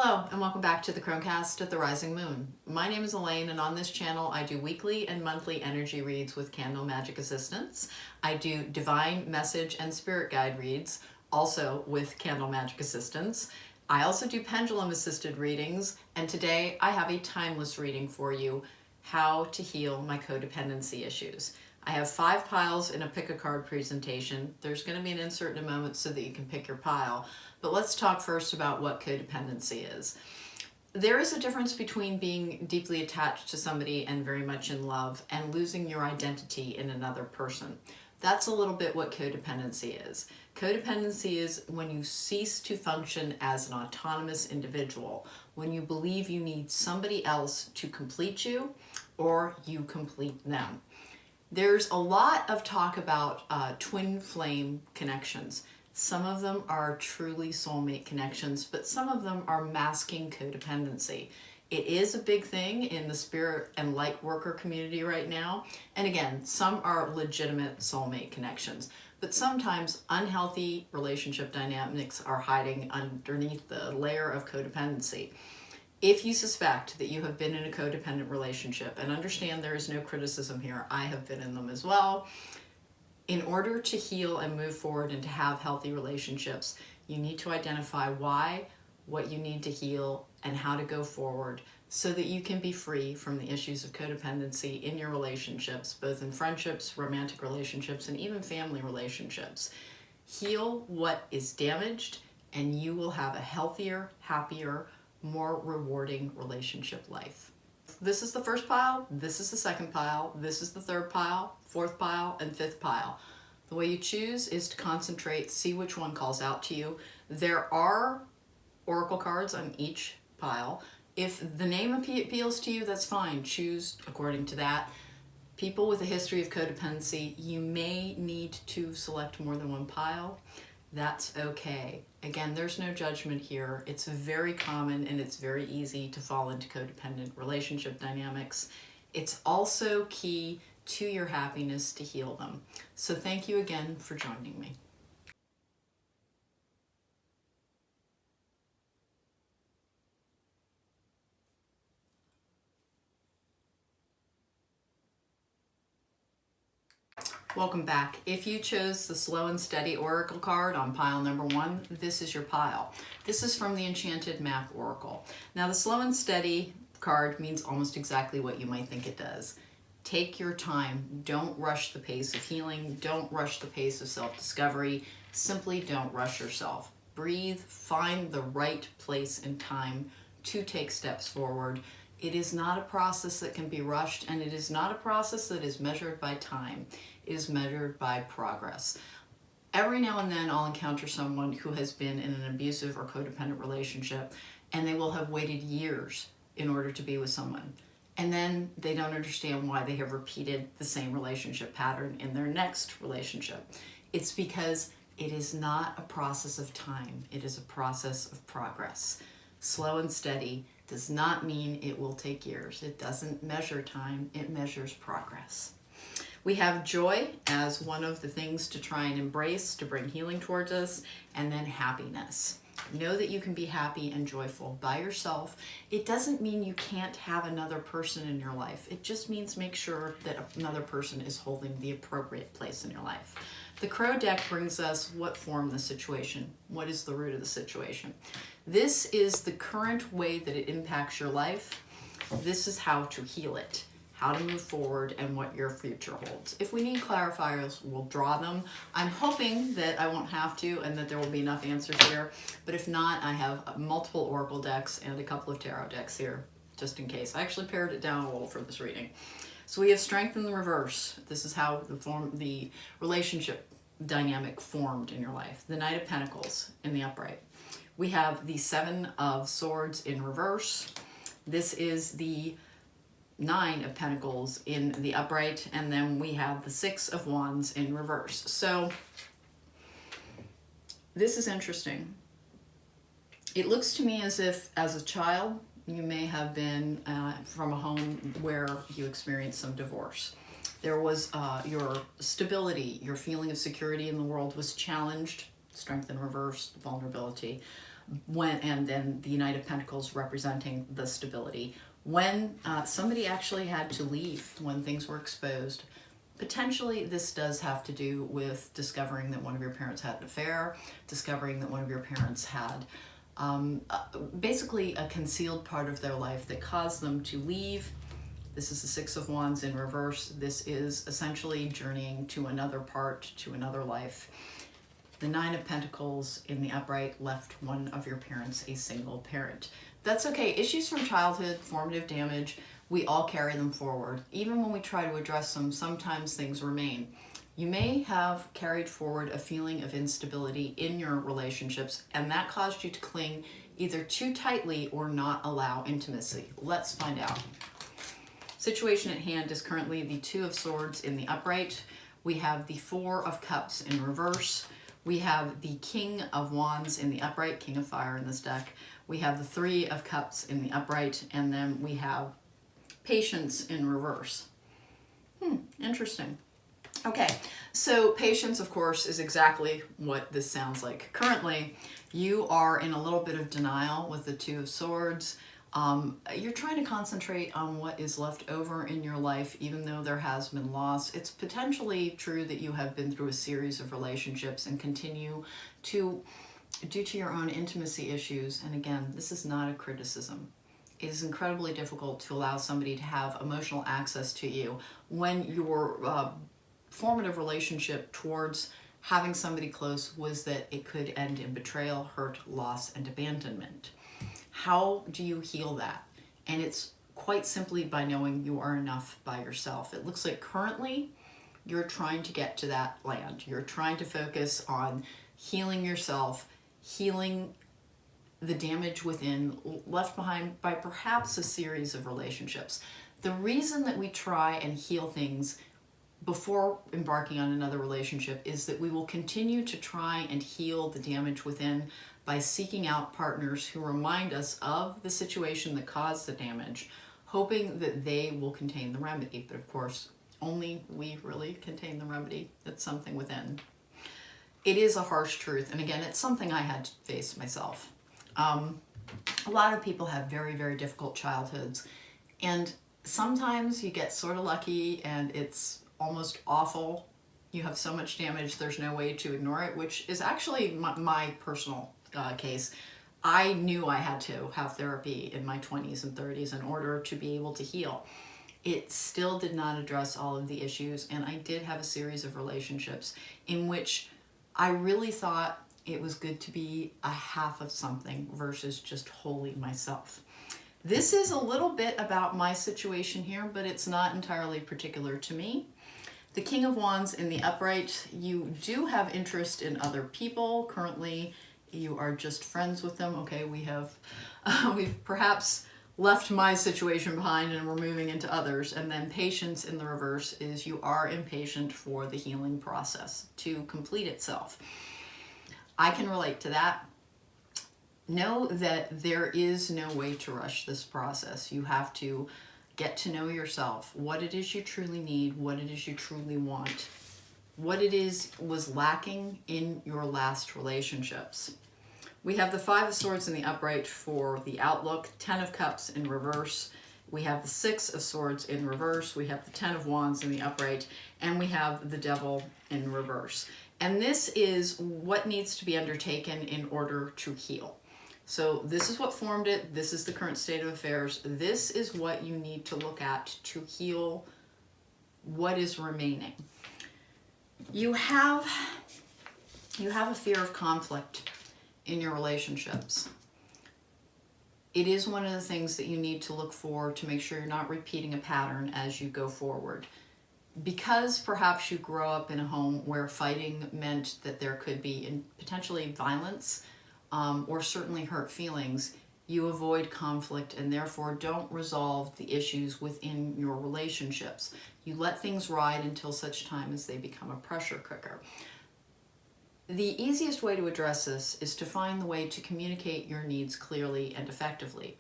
Hello and welcome back to the Cronecast at the Rising Moon. My name is Elaine and on this channel I do weekly and monthly energy reads with candle magic assistance. I do divine message and spirit guide reads also with candle magic assistance. I also do pendulum assisted readings, and today I have a timeless reading for you, how to heal my codependency issues. I have 5 piles in a pick a card presentation. There's going to be an insert in a moment so that you can pick your pile. But let's talk first about what codependency is. There is a difference between being deeply attached to somebody and very much in love and losing your identity in another person. That's a little bit what codependency is. Codependency is when you cease to function as an autonomous individual, when you believe you need somebody else to complete you or you complete them. There's a lot of talk about twin flame connections. Some of them are truly soulmate connections, but some of them are masking codependency. It is a big thing in the spirit and light worker community right now. And again, some are legitimate soulmate connections, but sometimes unhealthy relationship dynamics are hiding underneath the layer of codependency. If you suspect that you have been in a codependent relationship, and understand there is no criticism here, I have been in them as well. In order to heal and move forward and to have healthy relationships, you need to identify why, what you need to heal, and how to go forward so that you can be free from the issues of codependency in your relationships, both in friendships, romantic relationships, and even family relationships. Heal what is damaged, and you will have a healthier, happier, more rewarding relationship life. This is the first pile, this is the second pile, this is the third pile, fourth pile, and fifth pile. The way you choose is to concentrate, see which one calls out to you. There are oracle cards on each pile. If the name appeals to you, that's fine. Choose according to that. People with a history of codependency, you may need to select more than one pile. That's okay. Again, there's no judgment here. It's very common and it's very easy to fall into codependent relationship dynamics. It's also key to your happiness to heal them. So thank you again for joining me. Welcome back. If you chose the Slow and Steady Oracle card on pile number 1, this is your pile. This is from the Enchanted Map Oracle. Now the Slow and Steady card means almost exactly what you might think it does. Take your time. Don't rush the pace of healing. Don't rush the pace of self-discovery. Simply don't rush yourself. Breathe. Find the right place and time to take steps forward. It is not a process that can be rushed, and it is not a process that is measured by time. It is measured by progress. Every now and then I'll encounter someone who has been in an abusive or codependent relationship, and they will have waited years in order to be with someone. And then they don't understand why they have repeated the same relationship pattern in their next relationship. It's because it is not a process of time. It is a process of progress. Slow and steady does not mean it will take years. It doesn't measure time, it measures progress. We have joy as one of the things to try and embrace to bring healing towards us, and then happiness. Know that you can be happy and joyful by yourself. It doesn't mean you can't have another person in your life. It just means make sure that another person is holding the appropriate place in your life. The Crow deck brings us what formed the situation. What is the root of the situation? This is the current way that it impacts your life. This is how to heal it, how to move forward, and what your future holds. If we need clarifiers, we'll draw them. I'm hoping that I won't have to and that there will be enough answers here, but if not, I have multiple oracle decks and a couple of tarot decks here, just in case. I actually pared it down a little for this reading. So we have Strength in the reverse. This is how the relationship dynamic formed in your life. The Knight of Pentacles in the upright. We have the 7 of Swords in reverse. This is the 9 of Pentacles in the upright, and then we have the 6 of Wands in reverse. So this is interesting. It looks to me as if as a child you may have been from a home where you experienced some divorce. There was your stability, your feeling of security in the world was challenged. Strength in reverse, vulnerability. and then the Knight of Pentacles representing the stability. When somebody actually had to leave, when things were exposed, potentially this does have to do with discovering that one of your parents had an affair, discovering that one of your parents had basically a concealed part of their life that caused them to leave. This is the Six of Wands in reverse. This is essentially journeying to another part, to another life. The Nine of Pentacles in the upright left one of your parents a single parent. That's okay. Issues from childhood, formative damage, we all carry them forward. Even when we try to address them, sometimes things remain. You may have carried forward a feeling of instability in your relationships, and that caused you to cling either too tightly or not allow intimacy. Let's find out. Situation at hand is currently the Two of Swords in the upright. We have the Four of Cups in reverse. We have the King of Wands in the upright, King of Fire in this deck. We have the Three of Cups in the upright, and then we have Patience in reverse. Interesting. Okay, so patience, of course, is exactly what this sounds like. Currently, you are in a little bit of denial with the Two of Swords. You're trying to concentrate on what is left over in your life, even though there has been loss. It's potentially true that you have been through a series of relationships and continue to, due to your own intimacy issues, and again, this is not a criticism. It is incredibly difficult to allow somebody to have emotional access to you when your formative relationship towards having somebody close was that it could end in betrayal, hurt, loss, and abandonment. How do you heal that? And it's quite simply by knowing you are enough by yourself. It looks like currently you're trying to get to that land. You're trying to focus on healing yourself, healing the damage within left behind by perhaps a series of relationships. The reason that we try and heal things before embarking on another relationship is that we will continue to try and heal the damage within by seeking out partners who remind us of the situation that caused the damage, hoping that they will contain the remedy. But of course, only we really contain the remedy. It's something within. It is a harsh truth, and again, it's something I had to face myself. A lot of people have very, very difficult childhoods, and sometimes you get sort of lucky and it's almost awful. You have so much damage, there's no way to ignore it, which is actually my personal case. I knew I had to have therapy in my 20s and 30s in order to be able to heal. It still did not address all of the issues, and I did have a series of relationships in which I really thought it was good to be a half of something versus just wholly myself. This is a little bit about my situation here, but it's not entirely particular to me. The King of Wands in the upright, you do have interest in other people. Currently, you are just friends with them. Okay, we've perhaps left my situation behind and we're moving into others. And then patience in the reverse is you are impatient for the healing process to complete itself. I can relate to that. Know that there is no way to rush this process. You have to get to know yourself, what it is you truly need, what it is you truly want, what it is was lacking in your last relationships. We have the Five of Swords in the upright for the outlook, Ten of Cups in reverse. We have the Six of Swords in reverse. We have the Ten of Wands in the upright, and we have the Devil in reverse. And this is what needs to be undertaken in order to heal. So this is what formed it. This is the current state of affairs. This is what you need to look at to heal what is remaining. You have a fear of conflict in your relationships. It is one of the things that you need to look for to make sure you're not repeating a pattern as you go forward. Because perhaps you grow up in a home where fighting meant that there could be potentially violence or certainly hurt feelings, you avoid conflict and therefore don't resolve the issues within your relationships. You let things ride until such time as they become a pressure cooker. The easiest way to address this is to find the way to communicate your needs clearly and effectively.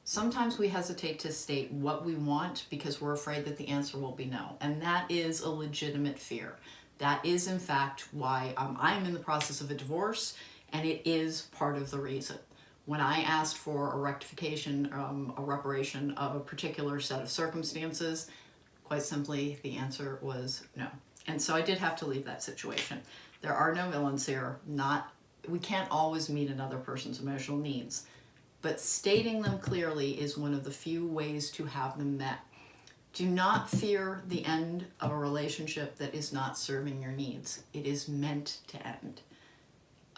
Sometimes we hesitate to state what we want because we're afraid that the answer will be no, and that is a legitimate fear. That is, in fact, why I'm in the process of a divorce, and it is part of the reason. When I asked for a rectification, a reparation of a particular set of circumstances, quite simply, the answer was no. And so I did have to leave that situation. There are no villains here. We can't always meet another person's emotional needs, but stating them clearly is one of the few ways to have them met. Do not fear the end of a relationship that is not serving your needs. It is meant to end.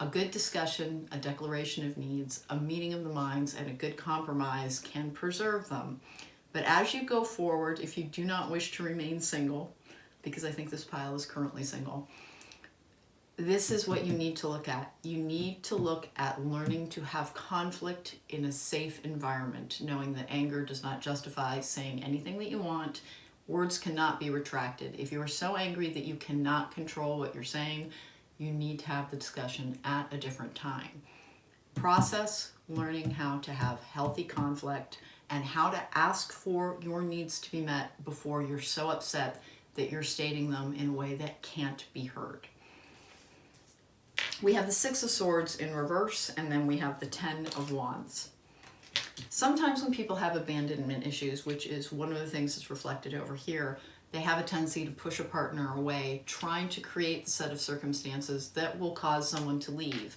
A good discussion, a declaration of needs, a meeting of the minds, and a good compromise can preserve them. But as you go forward, if you do not wish to remain single, because I think this pile is currently single, this is what you need to look at. You need to look at learning to have conflict in a safe environment, knowing that anger does not justify saying anything that you want. Words cannot be retracted. If you are so angry that you cannot control what you're saying, you need to have the discussion at a different time. Process learning how to have healthy conflict and how to ask for your needs to be met before you're so upset that you're stating them in a way that can't be heard. We have the Six of Swords in reverse, and then we have the Ten of Wands. Sometimes when people have abandonment issues, which is one of the things that's reflected over here, they have a tendency to push a partner away, trying to create the set of circumstances that will cause someone to leave.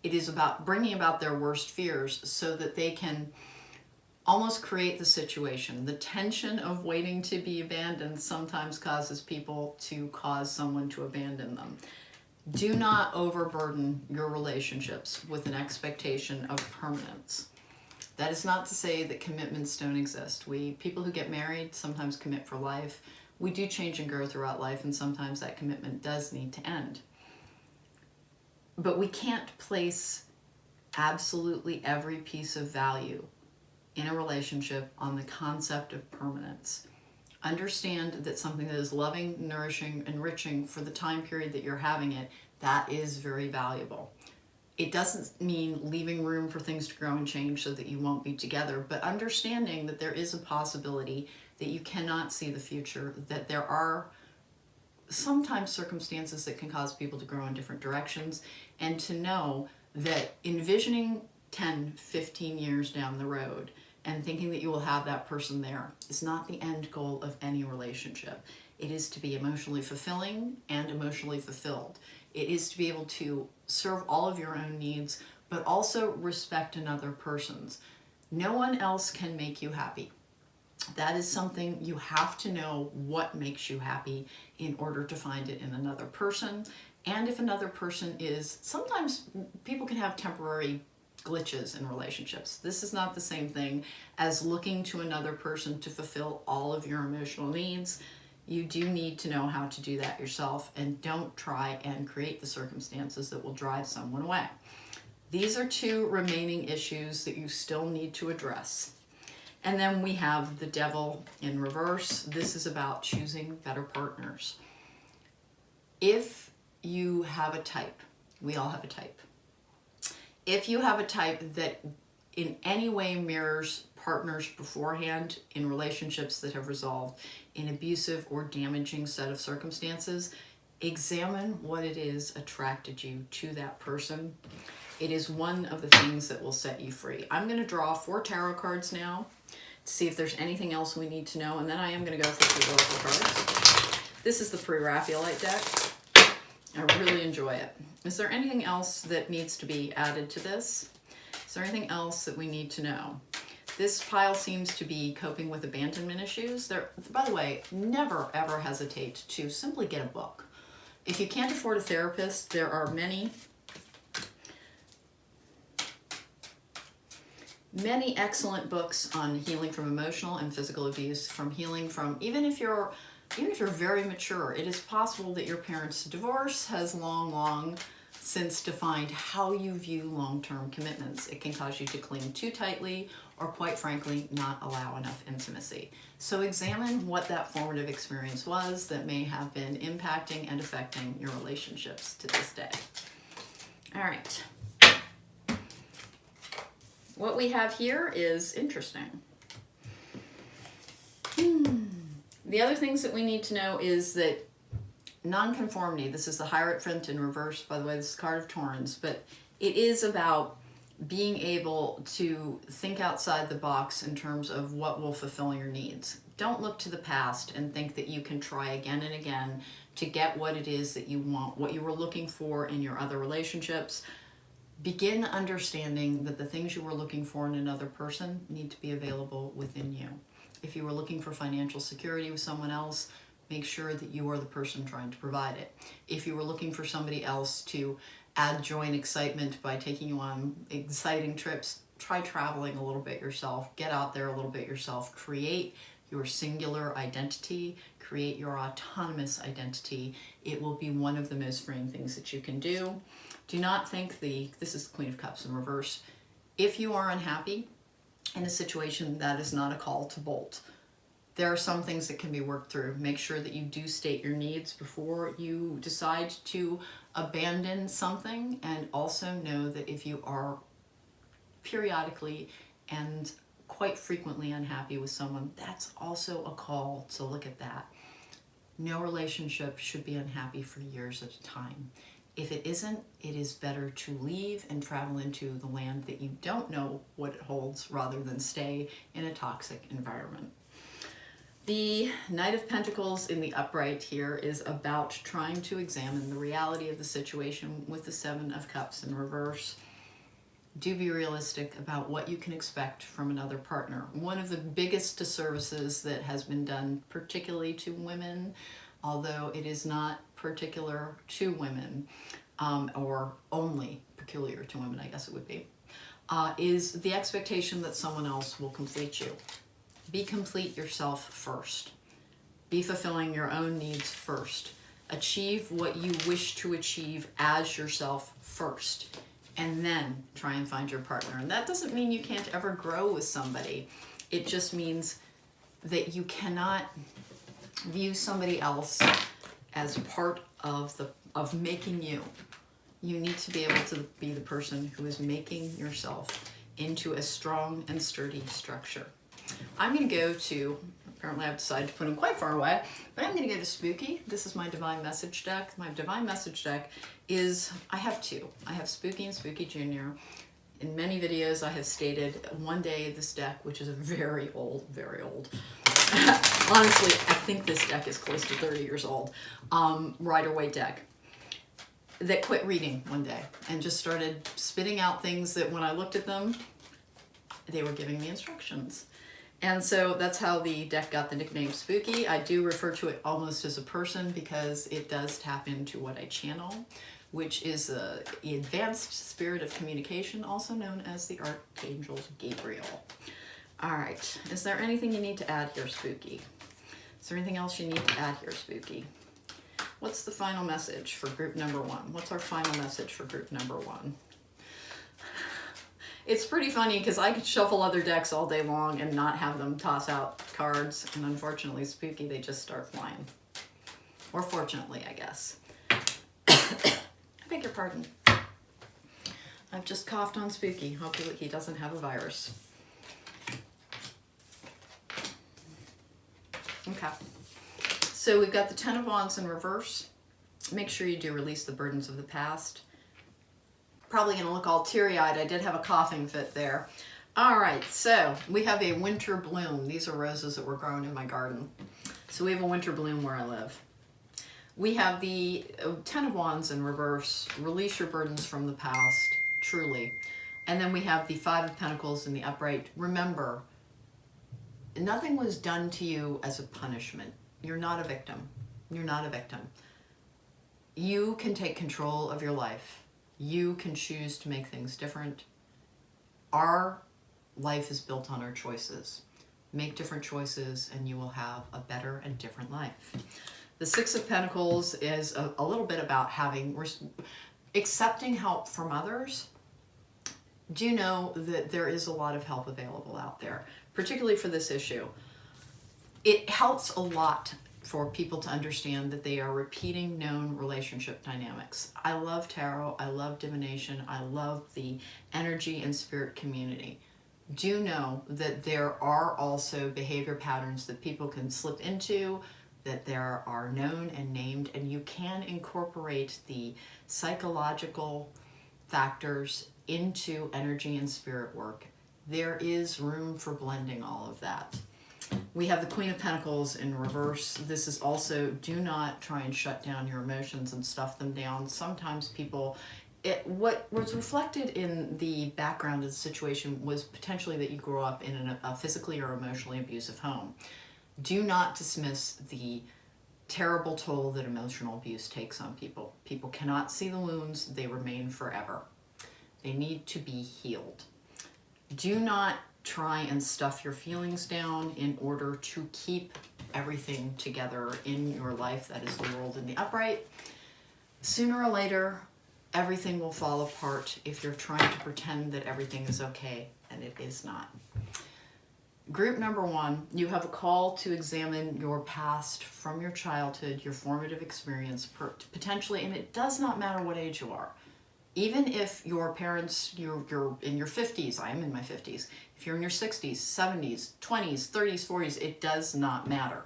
It is about bringing about their worst fears so that they can almost create the situation. The tension of waiting to be abandoned sometimes causes people to cause someone to abandon them. Do not overburden your relationships with an expectation of permanence. That is not to say that commitments don't exist. People who get married sometimes commit for life. We do change and grow throughout life, and sometimes that commitment does need to end. But we can't place absolutely every piece of value in a relationship on the concept of permanence. Understand that something that is loving, nourishing, enriching for the time period that you're having it, that is very valuable. It doesn't mean leaving room for things to grow and change so that you won't be together, but understanding that there is a possibility that you cannot see the future, that there are sometimes circumstances that can cause people to grow in different directions, and to know that envisioning 10, 15 years down the road and thinking that you will have that person there is not the end goal of any relationship. It is to be emotionally fulfilling and emotionally fulfilled. It is to be able to serve all of your own needs, but also respect another person's. No one else can make you happy. That is something you have to know what makes you happy in order to find it in another person. And if another person is, sometimes people can have temporary glitches in relationships. This is not the same thing as looking to another person to fulfill all of your emotional needs. You do need to know how to do that yourself, and don't try and create the circumstances that will drive someone away. These are two remaining issues that you still need to address. And then we have the Devil in reverse. This is about choosing better partners. If you have a type, we all have a type. If you have a type that in any way mirrors partners beforehand in relationships that have resolved in abusive or damaging set of circumstances, examine what it is attracted you to that person. It is one of the things that will set you free. I'm going to draw 4 tarot cards now to see if there's anything else we need to know, and then I am going to go through the oracle cards. This is the pre-Raphaelite deck. I really enjoy it. Is there anything else that needs to be added to this? Is there anything else that we need to know? This pile seems to be coping with abandonment issues. By the way, never ever hesitate to simply get a book. If you can't afford a therapist, there are many excellent books on healing from emotional and physical abuse, from healing from, even if you're very mature, it is possible that your parents' divorce has long since defined how you view long-term commitments. It can cause you to cling too tightly, or quite frankly, not allow enough intimacy. So examine what that formative experience was that may have been impacting and affecting your relationships to this day. All right. What we have here is interesting. The other things that we need to know is that nonconformity, this is the Hierophant in reverse, by the way, this is card of Torrens, but it is about being able to think outside the box in terms of what will fulfill your needs. Don't look to the past and think that you can try again and again to get what it is that you want, what you were looking for in your other relationships. Begin understanding that the things you were looking for in another person need to be available within you. If you were looking for financial security with someone else, make sure that you are the person trying to provide it. If you were looking for somebody else to add joy and excitement by taking you on exciting trips, try traveling a little bit yourself. Get out there a little bit yourself. Create your singular identity. Create your autonomous identity. It will be one of the most freeing things that you can do. Do not think this is the Queen of Cups in reverse. If you are unhappy in a situation, that is not a call to bolt. There are some things that can be worked through. Make sure that you do state your needs before you decide to abandon something, and also know that if you are periodically and quite frequently unhappy with someone, that's also a call to look at that. No relationship should be unhappy for years at a time. If it isn't, it is better to leave and travel into the land that you don't know what it holds rather than stay in a toxic environment. The Knight of Pentacles in the upright here is about trying to examine the reality of the situation with the Seven of Cups in reverse. Do be realistic about what you can expect from another partner. One of the biggest disservices that has been done, particularly to women, although it is not particular to women, or only peculiar to women, I guess it would be, is the expectation that someone else will complete you. Be complete yourself first. Be fulfilling your own needs first. Achieve what you wish to achieve as yourself first, and then try and find your partner. And that doesn't mean you can't ever grow with somebody. It just means that you cannot view somebody else as part of making you. You need to be able to be the person who is making yourself into a strong and sturdy structure. I'm going to go to, apparently I've decided to put them quite far away, but I'm going to go to Spooky. This is my Divine Message deck. My Divine Message deck is, I have two. I have Spooky and Spooky Junior. In many videos I have stated one day this deck, which is very old, honestly, I think this deck is close to 30 years old, Rider-Waite deck, that quit reading one day and just started spitting out things that when I looked at them, they were giving me instructions. And so that's how the deck got the nickname Spooky. I do refer to it almost as a person because it does tap into what I channel, which is the advanced spirit of communication, also known as the Archangel Gabriel. All right, is there anything you need to add here, Spooky? Is there anything else you need to add here, Spooky? What's the final message for group number one? What's our final message for group number one? It's pretty funny because I could shuffle other decks all day long and not have them toss out cards. And unfortunately, Spooky, they just start flying. Or fortunately, I guess. I beg your pardon. I've just coughed on Spooky. Hopefully he doesn't have a virus. Okay. So we've got the Ten of Wands in reverse. Make sure you do release the burdens of the past. Probably going to look all teary-eyed. I did have a coughing fit there. All right, so we have a winter bloom. These are roses that were grown in my garden. So we have a winter bloom where I live. We have the Ten of Wands in reverse. Release your burdens from the past, truly. And then we have the Five of Pentacles in the upright. Remember, nothing was done to you as a punishment. You're not a victim. You're not a victim. You can take control of your life. You can choose to make things different. Our life is built on our choices. Make different choices and you will have a better and different life. The Six of Pentacles is a little bit about accepting help from others. Do know that there is a lot of help available out there, particularly for this issue. It helps a lot for people to understand that they are repeating known relationship dynamics. I love tarot, I love divination, I love the energy and spirit community. Do know that there are also behavior patterns that people can slip into, that there are known and named, and you can incorporate the psychological factors into energy and spirit work, there is room for blending all of that. We have the Queen of Pentacles in reverse. This is also, do not try and shut down your emotions and stuff them down. Sometimes people, what was reflected in the background of the situation was potentially that you grew up in a physically or emotionally abusive home. Do not dismiss the terrible toll that emotional abuse takes on people. People cannot see the wounds, they remain forever. They need to be healed. Do not try and stuff your feelings down in order to keep everything together in your life. That is the world in the upright. Sooner or later, everything will fall apart if you're trying to pretend that everything is okay, and it is not. Group number 1, you have a call to examine your past from your childhood, your formative experience, potentially, and it does not matter what age you are. Even if your parents, you're in your 50s, I am in my 50s, if you're in your 60s, 70s, 20s, 30s, 40s, it does not matter.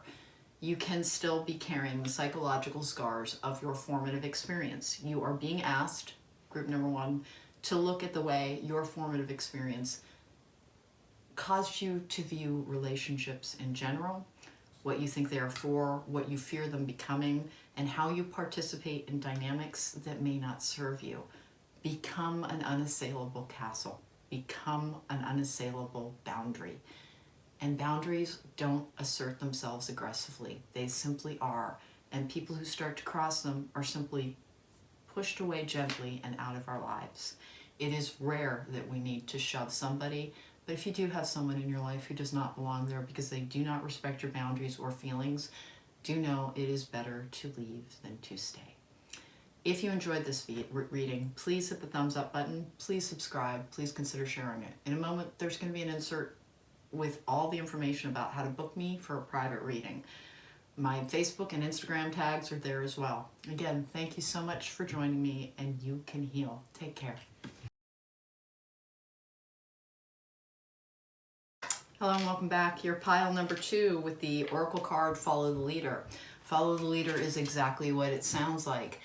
You can still be carrying the psychological scars of your formative experience. You are being asked, group number 1, to look at the way your formative experience caused you to view relationships in general, what you think they are for, what you fear them becoming, and how you participate in dynamics that may not serve you. Become an unassailable castle. Become an unassailable boundary. And boundaries don't assert themselves aggressively. They simply are. And people who start to cross them are simply pushed away gently and out of our lives. It is rare that we need to shove somebody, but if you do have someone in your life who does not belong there because they do not respect your boundaries or feelings, do know it is better to leave than to stay. If you enjoyed this reading, please hit the thumbs up button. Please subscribe. Please consider sharing it. In a moment, there's going to be an insert with all the information about how to book me for a private reading. My Facebook and Instagram tags are there as well. Again, thank you so much for joining me, and you can heal. Take care. Hello and welcome back. Your pile number 2 with the Oracle card, Follow the Leader. Follow the Leader is exactly what it sounds like,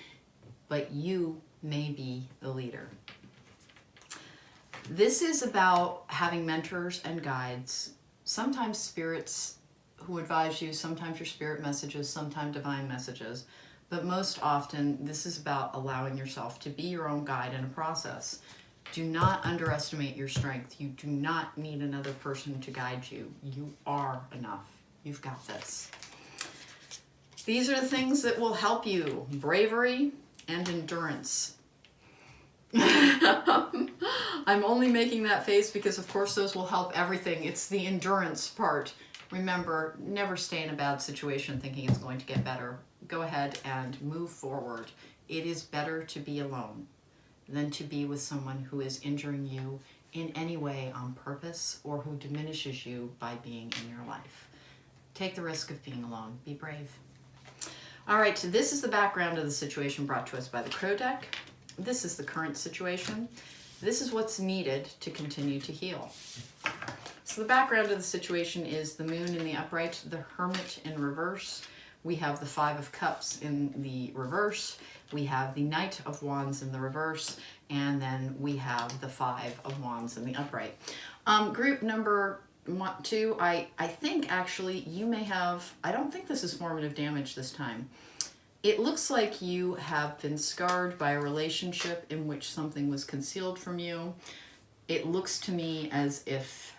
but you may be the leader. This is about having mentors and guides, sometimes spirits who advise you, sometimes your spirit messages, sometimes divine messages, but most often this is about allowing yourself to be your own guide in a process. Do not underestimate your strength. You do not need another person to guide you. You are enough. You've got this. These are the things that will help you: bravery and endurance. I'm only making that face because, of course, those will help everything. It's the endurance part. Remember, never stay in a bad situation thinking it's going to get better. Go ahead and move forward. It is better to be alone than to be with someone who is injuring you in any way on purpose or who diminishes you by being in your life. Take the risk of being alone. Be brave. All right, so this is the background of the situation brought to us by the Crow deck. This is the current situation. This is what's needed to continue to heal. So the background of the situation is the Moon in the upright, the Hermit in reverse. We have the 5 of Cups in the reverse. We have the Knight of Wands in the reverse. And then we have the 5 of Wands in the upright. Group number 2, I think actually you may have, I don't think this is formative damage this time. It looks like you have been scarred by a relationship in which something was concealed from you. It looks to me as if,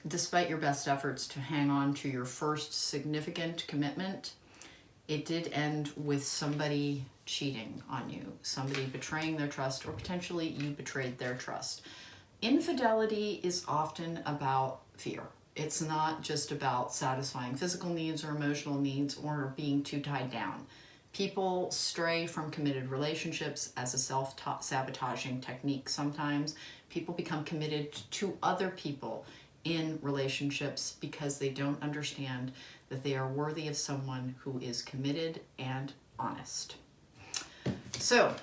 despite your best efforts to hang on to your first significant commitment, it did end with somebody cheating on you, somebody betraying their trust, or potentially you betrayed their trust. Infidelity is often about fear. It's not just about satisfying physical needs or emotional needs or being too tied down. People stray from committed relationships as a self-sabotaging technique sometimes. People become committed to other people in relationships because they don't understand that they are worthy of someone who is committed and honest. So,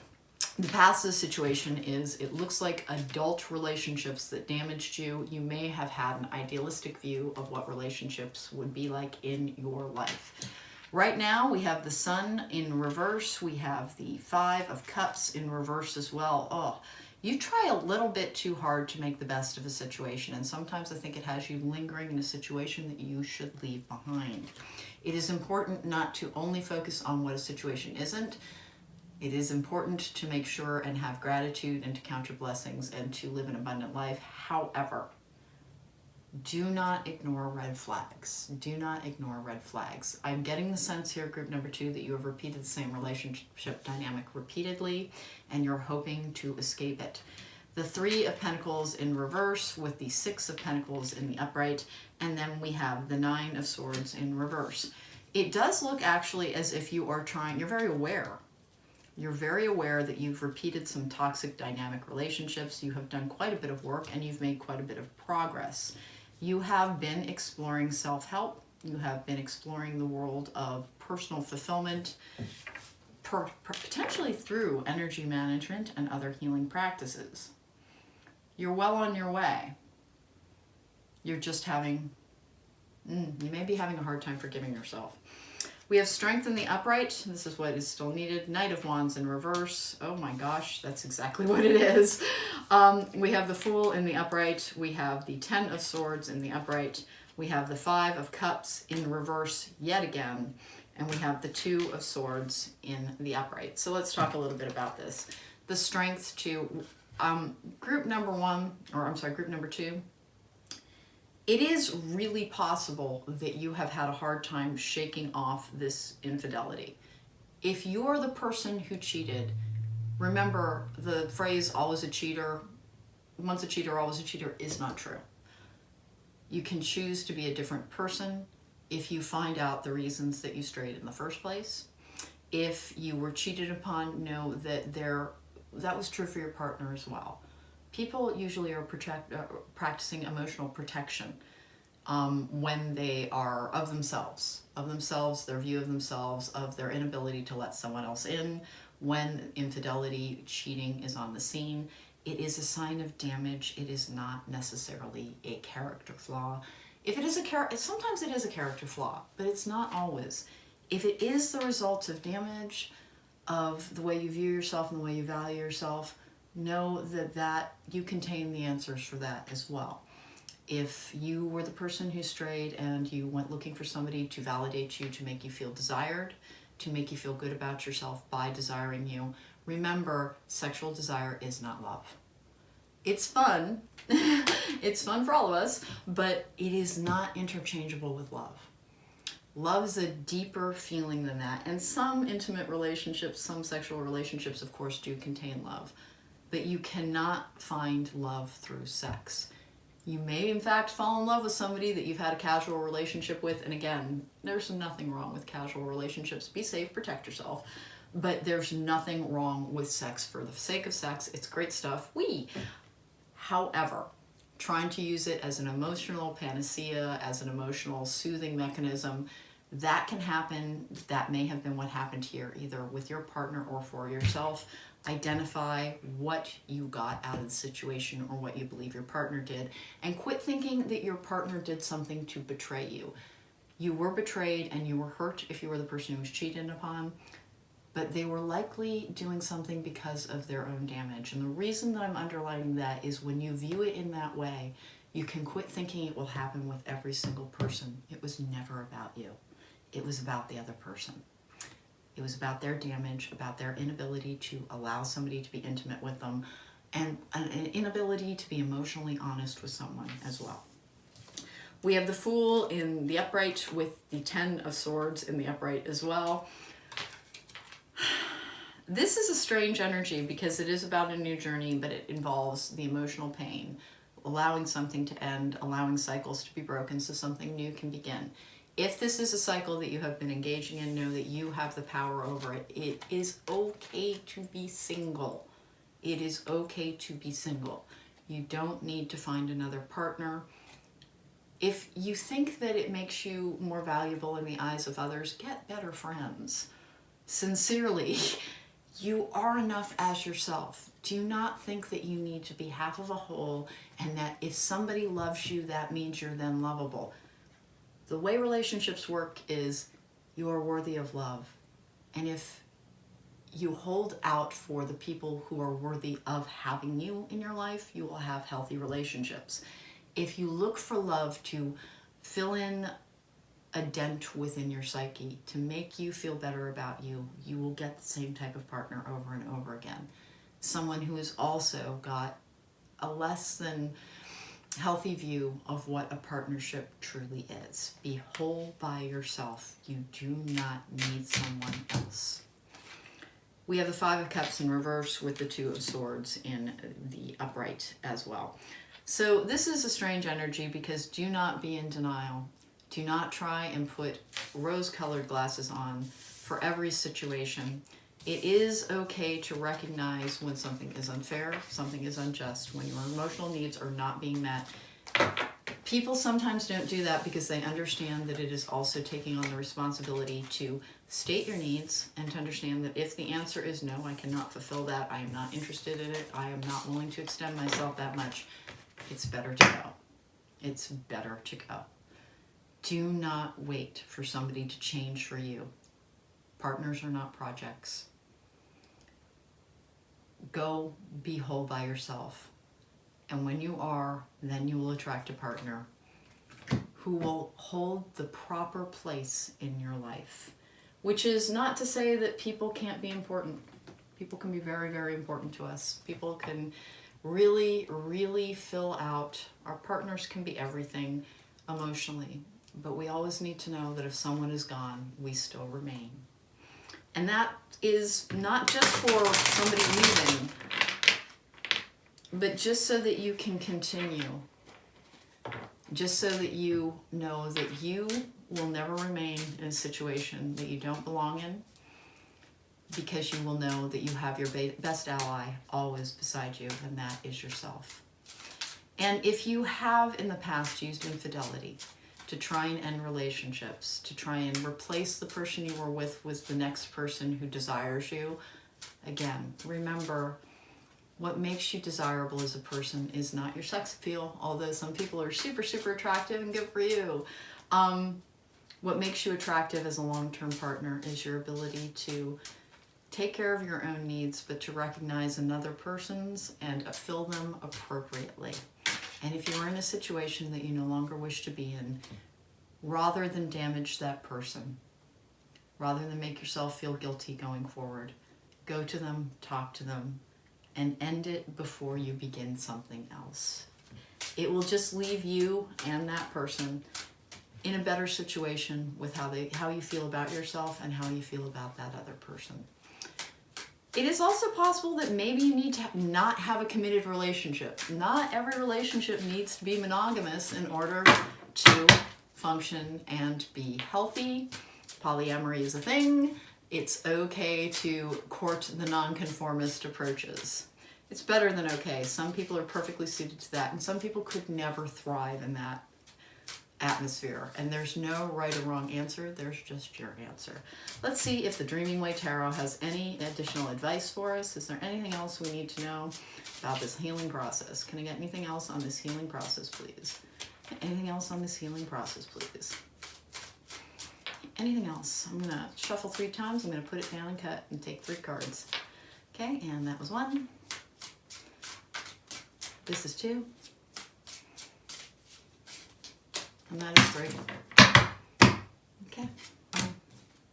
the past of the situation is, it looks like adult relationships that damaged you. You may have had an idealistic view of what relationships would be like in your life. Right now we have the Sun in reverse. We have the Five of Cups in reverse as well. Oh, you try a little bit too hard to make the best of a situation, and sometimes I think it has you lingering in a situation that you should leave behind. It is important not to only focus on what a situation isn't. It is important to make sure and have gratitude and to count your blessings and to live an abundant life. However, do not ignore red flags. Do not ignore red flags. I'm getting the sense here, group number 2, that you have repeated the same relationship dynamic repeatedly and you're hoping to escape it. The Three of Pentacles in reverse with the Six of Pentacles in the upright, and then we have the Nine of Swords in reverse. It does look actually as if you are trying, you're very aware. You're very aware that you've repeated some toxic dynamic relationships. You have done quite a bit of work and you've made quite a bit of progress. You have been exploring self-help. You have been exploring the world of personal fulfillment, potentially through energy management and other healing practices. You're well on your way. You're just having, you may be having a hard time forgiving yourself. We have Strength in the upright. This is what is still needed. Knight of Wands in reverse. Oh my gosh, that's exactly what it is. We have the Fool in the upright. We have the Ten of Swords in the upright. We have the Five of Cups in reverse yet again. And we have the Two of Swords in the upright. So let's talk a little bit about this. The Strength to group number 2. It is really possible that you have had a hard time shaking off this infidelity. If you're the person who cheated, remember the phrase, always a cheater, once a cheater, always a cheater, is not true. You can choose to be a different person if you find out the reasons that you strayed in the first place. If you were cheated upon, know that that was true for your partner as well. People usually are practicing emotional protection when they are of themselves, their view of themselves, of their inability to let someone else in. When infidelity, cheating is on the scene, it is a sign of damage. It is not necessarily a character flaw. If it is sometimes it is a character flaw, but it's not always. If it is the result of damage, of the way you view yourself and the way you value yourself, know that you contain the answers for that as well. If you were the person who strayed and you went looking for somebody to validate you, to make you feel desired, to make you feel good about yourself by desiring you, remember, sexual desire is not love. It's fun. It's fun for all of us, but it is not interchangeable with love. Love is a deeper feeling than that. And some intimate relationships, some sexual relationships, of course, do contain love. But you cannot find love through sex. You may, in fact, fall in love with somebody that you've had a casual relationship with. And again, there's nothing wrong with casual relationships. Be safe, protect yourself. But there's nothing wrong with sex for the sake of sex. It's great stuff. However, trying to use it as an emotional panacea, as an emotional soothing mechanism, that can happen. That may have been what happened here, either with your partner or for yourself. Identify what you got out of the situation or what you believe your partner did, and quit thinking that your partner did something to betray you. You were betrayed and you were hurt if you were the person who was cheated upon, but they were likely doing something because of their own damage. And the reason that I'm underlining that is when you view it in that way, you can quit thinking it will happen with every single person. It was never about you. It was about the other person. It was about their damage, about their inability to allow somebody to be intimate with them, and an inability to be emotionally honest with someone as well. We have the Fool in the upright with the Ten of Swords in the upright as well. This is a strange energy because it is about a new journey, but it involves the emotional pain, allowing something to end, allowing cycles to be broken so something new can begin. If this is a cycle that you have been engaging in, know that you have the power over it. It is okay to be single. It is okay to be single. You don't need to find another partner. If you think that it makes you more valuable in the eyes of others, get better friends. Sincerely, you are enough as yourself. Do not think that you need to be half of a whole and that if somebody loves you, that means you're then lovable. The way relationships work is You are worthy of love. And if you hold out for the people who are worthy of having you in your life, you will have healthy relationships. If you look for love to fill in a dent within your psyche, to make you feel better about you, you will get the same type of partner over and over again. Someone who has also got a less than healthy view of what a partnership truly is. Be whole by yourself. You do not need someone else. We have the Five of Cups in reverse with the Two of Swords in the upright as well. So this is a strange energy because do not be in denial. Do not try and put rose-colored glasses on for every situation. It is okay to recognize when something is unfair, something is unjust, when your emotional needs are not being met. People sometimes don't do that because they understand that it is also taking on the responsibility to state your needs and to understand that if the answer is no, I cannot fulfill that, I am not interested in it, I am not willing to extend myself that much, it's better to go. It's better to go. Do not wait for somebody to change for you. Partners are not projects. Go be whole by yourself. And when you are, then you will attract a partner who will hold the proper place in your life. Which is not to say that people can't be important. People can be very, very important to us. People can really, really fill out. Our partners can be everything emotionally. But we always need to know that if someone is gone, we still remain. And that is not just for somebody leaving, but just so that you can continue. Just so that you know that you will never remain in a situation that you don't belong in, because you will know that you have your best ally always beside you, and that is yourself. And if you have in the past used infidelity to try and end relationships, to try and replace the person you were with the next person who desires you, again, remember, what makes you desirable as a person is not your sex appeal, although some people are super, super attractive and good for you. What makes you attractive as a long-term partner is your ability to take care of your own needs, but to recognize another person's and fill them appropriately. And if you are in a situation that you no longer wish to be in, rather than damage that person, rather than make yourself feel guilty going forward, go to them, talk to them, and end it before you begin something else. It will just leave you and that person in a better situation with how you feel about yourself and how you feel about that other person. It is also possible that maybe you need to not have a committed relationship. Not every relationship needs to be monogamous in order to function and be healthy. Polyamory is a thing. It's okay to court the nonconformist approaches. It's better than okay. Some people are perfectly suited to that, and some people could never thrive in that atmosphere. And there's no right or wrong answer. There's just your answer. Let's see if the Dreaming Way Tarot has any additional advice for us. Is there anything else we need to know about this healing process? Can I get anything else on this healing process, please? Anything else on this healing process, please? Anything else? I'm going to shuffle 3 times. I'm going to put it down and cut and take 3 cards. Okay, and that was 1. This is 2. And that is 3. Okay. 1,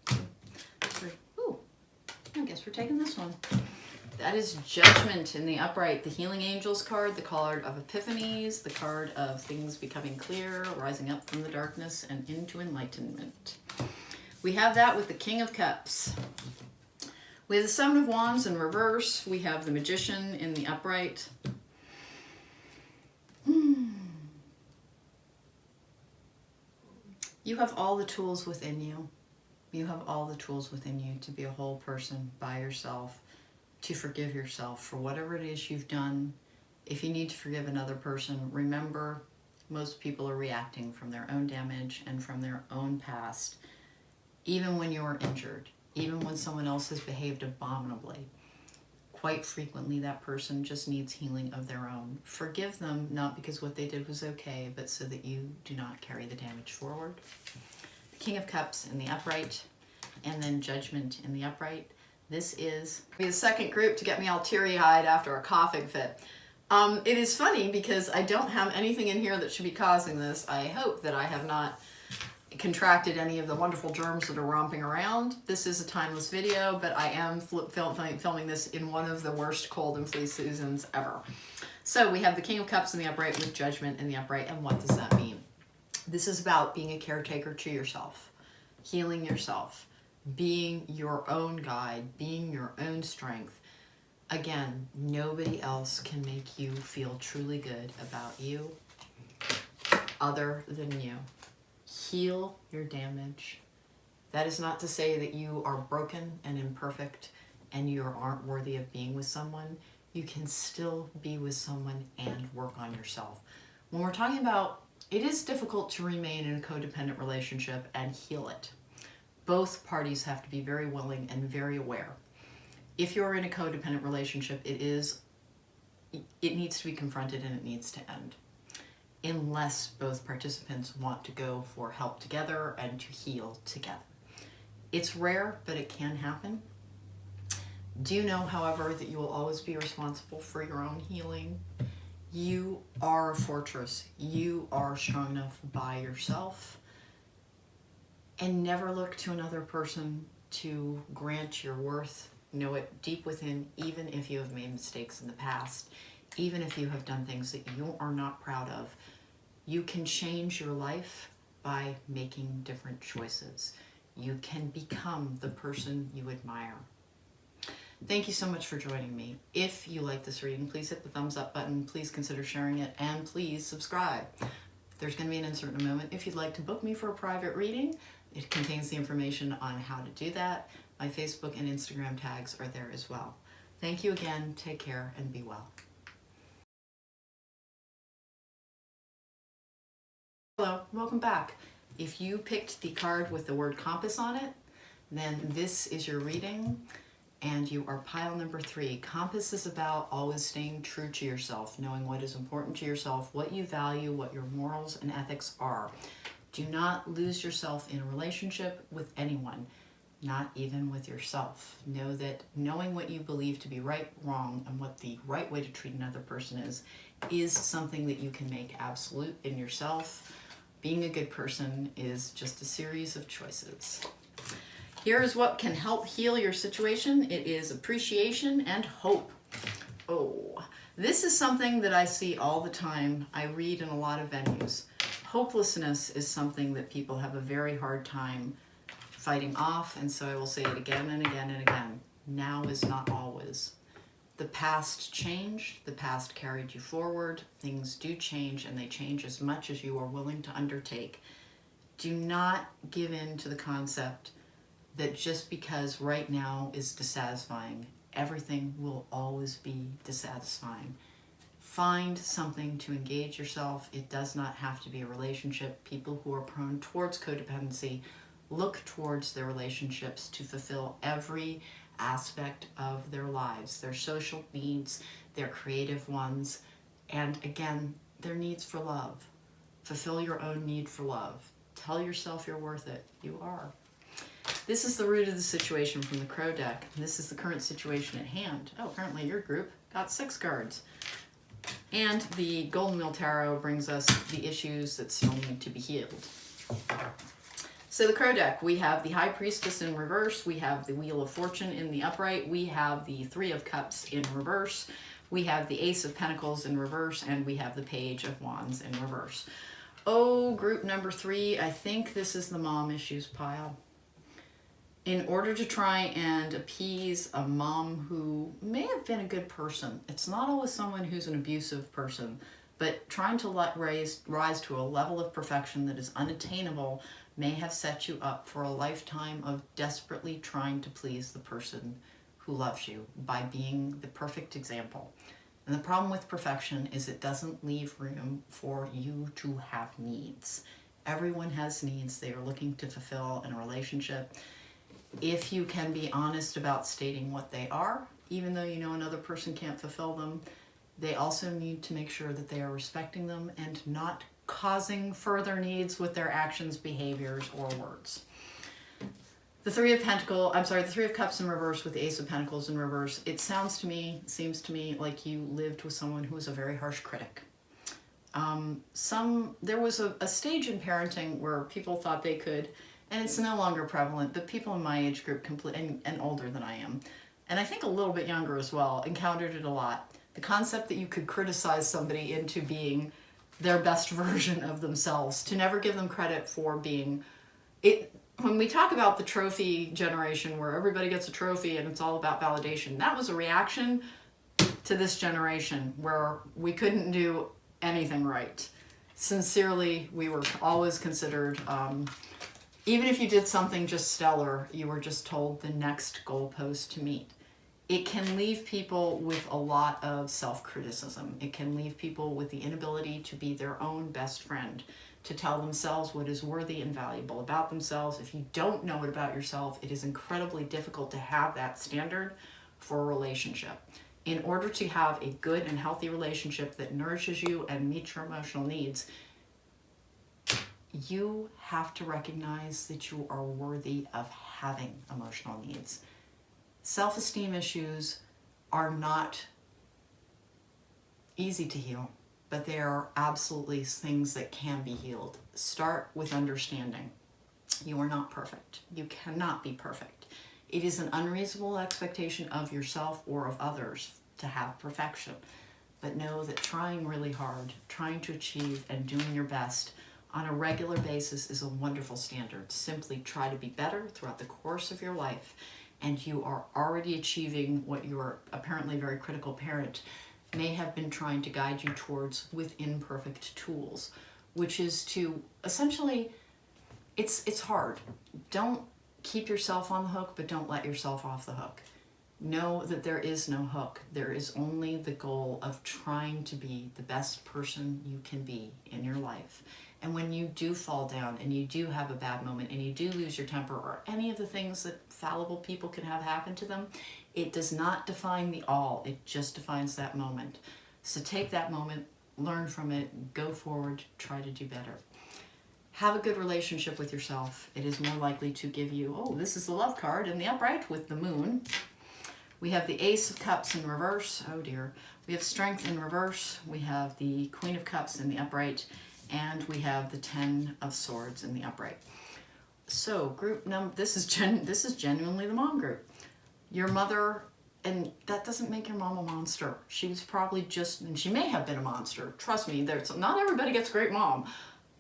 2, 3. Ooh, I guess we're taking this one. That is Judgment in the upright. The Healing Angels card, the card of Epiphanies, the card of things becoming clear, rising up from the darkness and into enlightenment. We have that with the King of Cups. We have the Seven of Wands in reverse. We have the Magician in the upright. You have all the tools within you. You have all the tools within you to be a whole person by yourself, to forgive yourself for whatever it is you've done. If you need to forgive another person, remember, most people are reacting from their own damage and from their own past. Even when you're injured, even when someone else has behaved abominably, quite frequently that person just needs healing of their own. Forgive them, not because what they did was okay, but so that you do not carry the damage forward. King of Cups in the upright. and then Judgment in the upright. This is the second group to get me all teary-eyed after a coughing fit. It is funny because I don't have anything in here that should be causing this. I hope that I have not contracted any of the wonderful germs that are romping around. This is a timeless video, but I am filming this in one of the worst cold and flu seasons ever. So we have the King of Cups in the upright with Judgment in the upright, and what does that mean? This is about being a caretaker to yourself, healing yourself, being your own guide, being your own strength. Again, nobody else can make you feel truly good about you other than you. Heal your damage. That is not to say that you are broken and imperfect and you aren't worthy of being with someone. You can still be with someone and work on yourself. When we're talking about, it is difficult to remain in a codependent relationship and heal it. Both parties have to be very willing and very aware. If you're in a codependent relationship, it needs to be confronted and it needs to end. Unless both participants want to go for help together and to heal together. It's rare, but it can happen. Do you know, however, that you will always be responsible for your own healing? You are a fortress. You are strong enough by yourself. And never look to another person to grant your worth. Know it deep within, even if you have made mistakes in the past, even if you have done things that you are not proud of. You can change your life by making different choices. You can become the person you admire. Thank you so much for joining me. If you like this reading, please hit the thumbs up button. Please consider sharing it, and please subscribe. There's going to be an insert in a moment. If you'd like to book me for a private reading, it contains the information on how to do that. My Facebook and Instagram tags are there as well. Thank you again. Take care and be well. Hello, welcome back. If you picked the card with the word compass on it, then this is your reading, and you are pile number 3. Compass is about always staying true to yourself, knowing what is important to yourself, what you value, what your morals and ethics are. Do not lose yourself in a relationship with anyone, not even with yourself. Know that knowing what you believe to be right, wrong, and what the right way to treat another person is something that you can make absolute in yourself. Being a good person is just a series of choices. Here is what can help heal your situation. It is appreciation and hope. Oh, this is something that I see all the time. I read in a lot of venues. Hopelessness is something that people have a very hard time fighting off, and so I will say it again and again and again. Now is not always. The past changed, the past carried you forward, things do change, and they change as much as you are willing to undertake. Do not give in to the concept that just because right now is dissatisfying, everything will always be dissatisfying. Find something to engage yourself. It does not have to be a relationship. People who are prone towards codependency look towards their relationships to fulfill every aspect of their lives, their social needs, their creative ones, and again, their needs for love. Fulfill your own need for love. Tell yourself you're worth it. You are. This is the root of the situation from the Crow deck. This is the current situation at hand. Oh, apparently your group got 6 cards. And the Golden Wheel Tarot brings us the issues that still need to be healed. So the Crow deck, we have the High Priestess in reverse, we have the Wheel of Fortune in the upright, we have the 3 of Cups in reverse, we have the Ace of Pentacles in reverse, and we have the Page of Wands in reverse. Oh, group number 3, I think this is the mom issues pile. In order to try and appease a mom who may have been a good person, it's not always someone who's an abusive person, but trying to rise to a level of perfection that is unattainable may have set you up for a lifetime of desperately trying to please the person who loves you by being the perfect example. And the problem with perfection is it doesn't leave room for you to have needs. Everyone has needs they are looking to fulfill in a relationship. If you can be honest about stating what they are, even though you know another person can't fulfill them, they also need to make sure that they are respecting them and not causing further needs with their actions, behaviors, or words. The Three of Cups in reverse with the Ace of Pentacles in reverse. It seems to me like you lived with someone who was a very harsh critic. There was a stage in parenting where people thought they could, and it's no longer prevalent, but people in my age group, and older than I am, and I think a little bit younger as well, encountered it a lot. The concept that you could criticize somebody into being their best version of themselves, to never give them credit for being it. When we talk about the trophy generation where everybody gets a trophy and it's all about validation, that was a reaction to this generation where we couldn't do anything right. Sincerely, we were always considered, even if you did something just stellar, you were just told the next goalpost to meet. It can leave people with a lot of self-criticism. It can leave people with the inability to be their own best friend, to tell themselves what is worthy and valuable about themselves. If you don't know it about yourself, it is incredibly difficult to have that standard for a relationship. In order to have a good and healthy relationship that nourishes you and meets your emotional needs, you have to recognize that you are worthy of having emotional needs. Self-esteem issues are not easy to heal, but they are absolutely things that can be healed. Start with understanding. You are not perfect. You cannot be perfect. It is an unreasonable expectation of yourself or of others to have perfection. But know that trying really hard, trying to achieve and doing your best on a regular basis is a wonderful standard. Simply try to be better throughout the course of your life, and you are already achieving what your apparently very critical parent may have been trying to guide you towards with imperfect tools, which is to essentially, it's hard. Don't keep yourself on the hook, but don't let yourself off the hook. Know that there is no hook. There is only the goal of trying to be the best person you can be in your life. And when you do fall down and you do have a bad moment and you do lose your temper or any of the things that fallible people can have happen to them, it does not define the all. It just defines that moment. So take that moment, learn from it, go forward, try to do better. Have a good relationship with yourself. It is more likely to give you, oh, this is the love card in the upright with the moon. We have the Ace of Cups in reverse. Oh dear. We have Strength in reverse. We have the Queen of Cups in the upright. And we have the 10 of Swords in the upright. So group number, this is genuinely the mom group. Your mother, and that doesn't make your mom a monster. She was probably just, and she may have been a monster. Trust me, not everybody gets a great mom,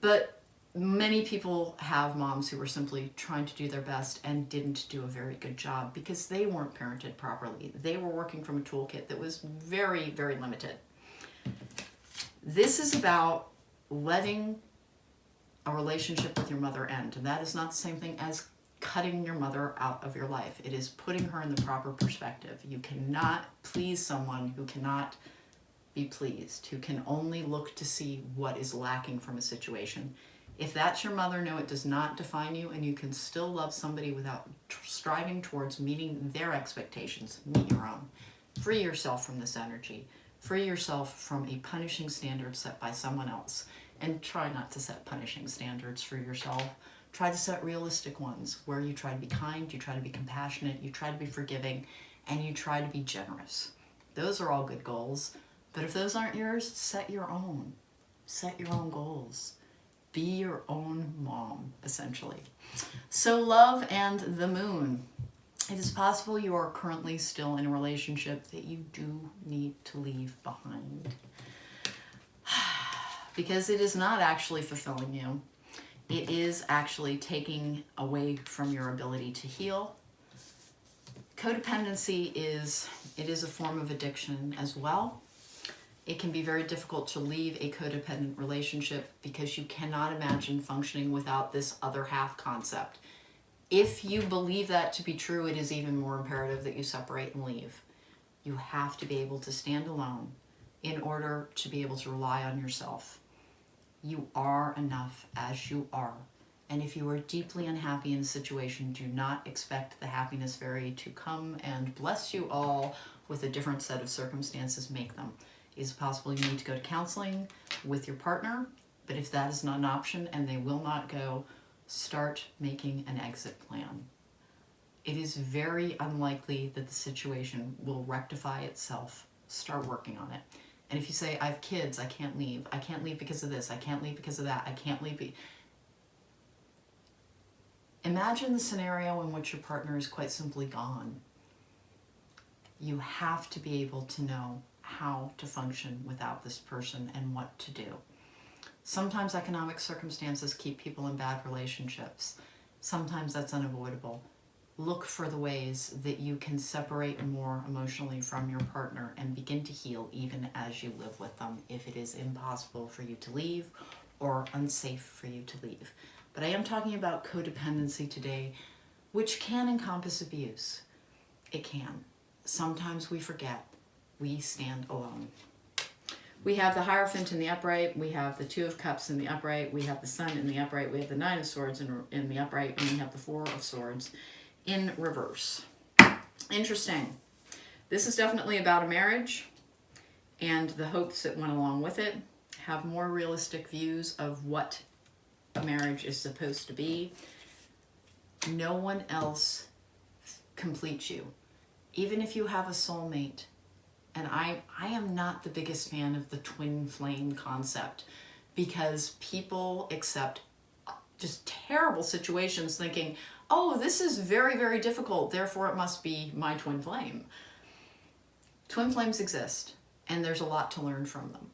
but many people have moms who were simply trying to do their best and didn't do a very good job because they weren't parented properly. They were working from a toolkit that was very, very limited. This is about letting a relationship with your mother end, and that is not the same thing as cutting your mother out of your life. It is putting her in the proper perspective. You cannot please someone who cannot be pleased, who can only look to see what is lacking from a situation. If that's your mother, no, it does not define you, and you can still love somebody without striving towards meeting their expectations. Meet your own. Free yourself from this energy. Free yourself from a punishing standard set by someone else. And try not to set punishing standards for yourself. Try to set realistic ones where you try to be kind, you try to be compassionate, you try to be forgiving, and you try to be generous. Those are all good goals. But if those aren't yours, set your own. Set your own goals. Be your own mom, essentially. So love and the moon. It is possible you are currently still in a relationship that you do need to leave behind. Because it is not actually fulfilling you. It is actually taking away from your ability to heal. Codependency is a form of addiction as well. It can be very difficult to leave a codependent relationship because you cannot imagine functioning without this other half concept. If you believe that to be true, it is even more imperative that you separate and leave. You have to be able to stand alone in order to be able to rely on yourself. You are enough as you are. And if you are deeply unhappy in a situation, do not expect the happiness fairy to come and bless you all with a different set of circumstances. Make them. It is possible you need to go to counseling with your partner, but if that is not an option and they will not go, start making an exit plan. it is very unlikely that the situation will rectify itself. Start working on it. And if you say, I have kids, I can't leave. I can't leave because of this. I can't leave because of that. I can't leave. Imagine the scenario in which your partner is quite simply gone. You have to be able to know how to function without this person and what to do. Sometimes economic circumstances keep people in bad relationships. Sometimes that's unavoidable. Look for the ways that you can separate more emotionally from your partner and begin to heal even as you live with them if it is impossible for you to leave or unsafe for you to leave. But I am talking about codependency today, which can encompass abuse. It can. Sometimes we forget we stand alone. We have the Hierophant in the upright, we have the Two of Cups in the upright, we have the Sun in the upright, we have the Nine of Swords in the upright, and we have the Four of Swords in reverse. Interesting. This is definitely about a marriage and the hopes that went along with it. Have more realistic views of what a marriage is supposed to be. No one else completes you. Even if you have a soulmate, and I am not the biggest fan of the twin flame concept because people accept just terrible situations thinking, oh, this is very, very difficult, therefore it must be my twin flame. Twin flames exist, and there's a lot to learn from them.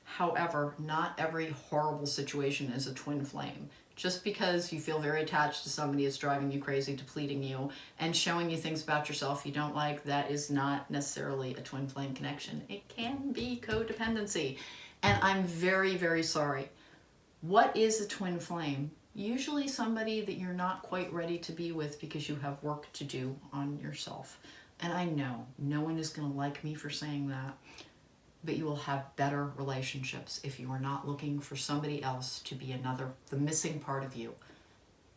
However, not every horrible situation is a twin flame. Just because you feel very attached to somebody is driving you crazy, depleting you, and showing you things about yourself you don't like, that is not necessarily a twin flame connection. It can be codependency. And I'm very, very sorry. What is a twin flame? Usually somebody that you're not quite ready to be with because you have work to do on yourself. And I know no one is going to like me for saying that, but you will have better relationships if you are not looking for somebody else to be the missing part of you.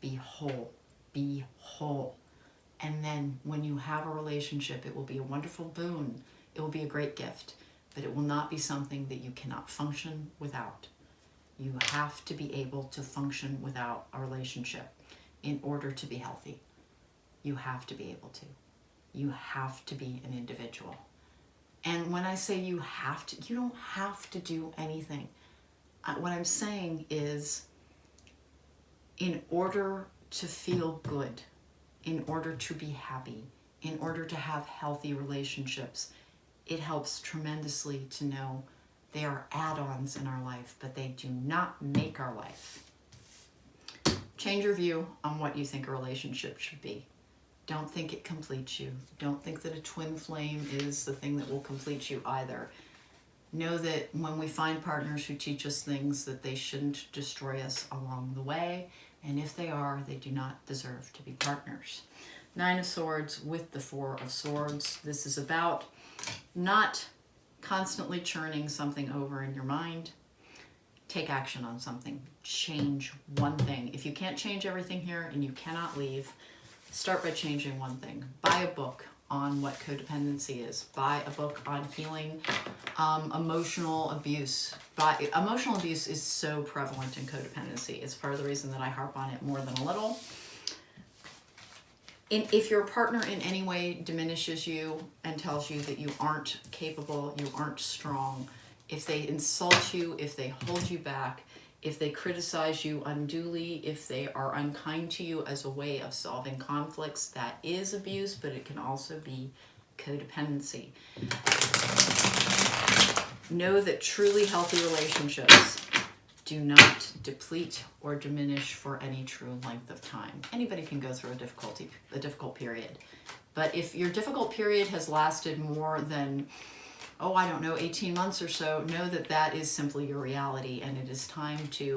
Be whole. Be whole. And then when you have a relationship, it will be a wonderful boon. It will be a great gift, but it will not be something that you cannot function without. You have to be able to function without a relationship in order to be healthy. You have to be able to. You have to be an individual. And when I say you have to, you don't have to do anything. What I'm saying is, in order to feel good, in order to be happy, in order to have healthy relationships, it helps tremendously to know they are add-ons in our life, but they do not make our life. Change your view on what you think a relationship should be. Don't think it completes you. Don't think that a twin flame is the thing that will complete you either. Know that when we find partners who teach us things, that they shouldn't destroy us along the way. And if they are, they do not deserve to be partners. Nine of Swords with the Four of Swords. This is about not constantly churning something over in your mind. Take action on something. Change one thing. If you can't change everything here and you cannot leave, start by changing one thing. Buy a book on what codependency is. Buy a book on healing emotional abuse. Emotional abuse is so prevalent in codependency. It's part of the reason that I harp on it more than a little. If your partner in any way diminishes you and tells you that you aren't capable, you aren't strong, if they insult you, if they hold you back, if they criticize you unduly, if they are unkind to you as a way of solving conflicts, that is abuse, but it can also be codependency. Know that truly healthy relationships do not deplete or diminish for any true length of time. Anybody can go through a difficult period. But if your difficult period has lasted more than 18 months or so, know that that is simply your reality, and it is time to,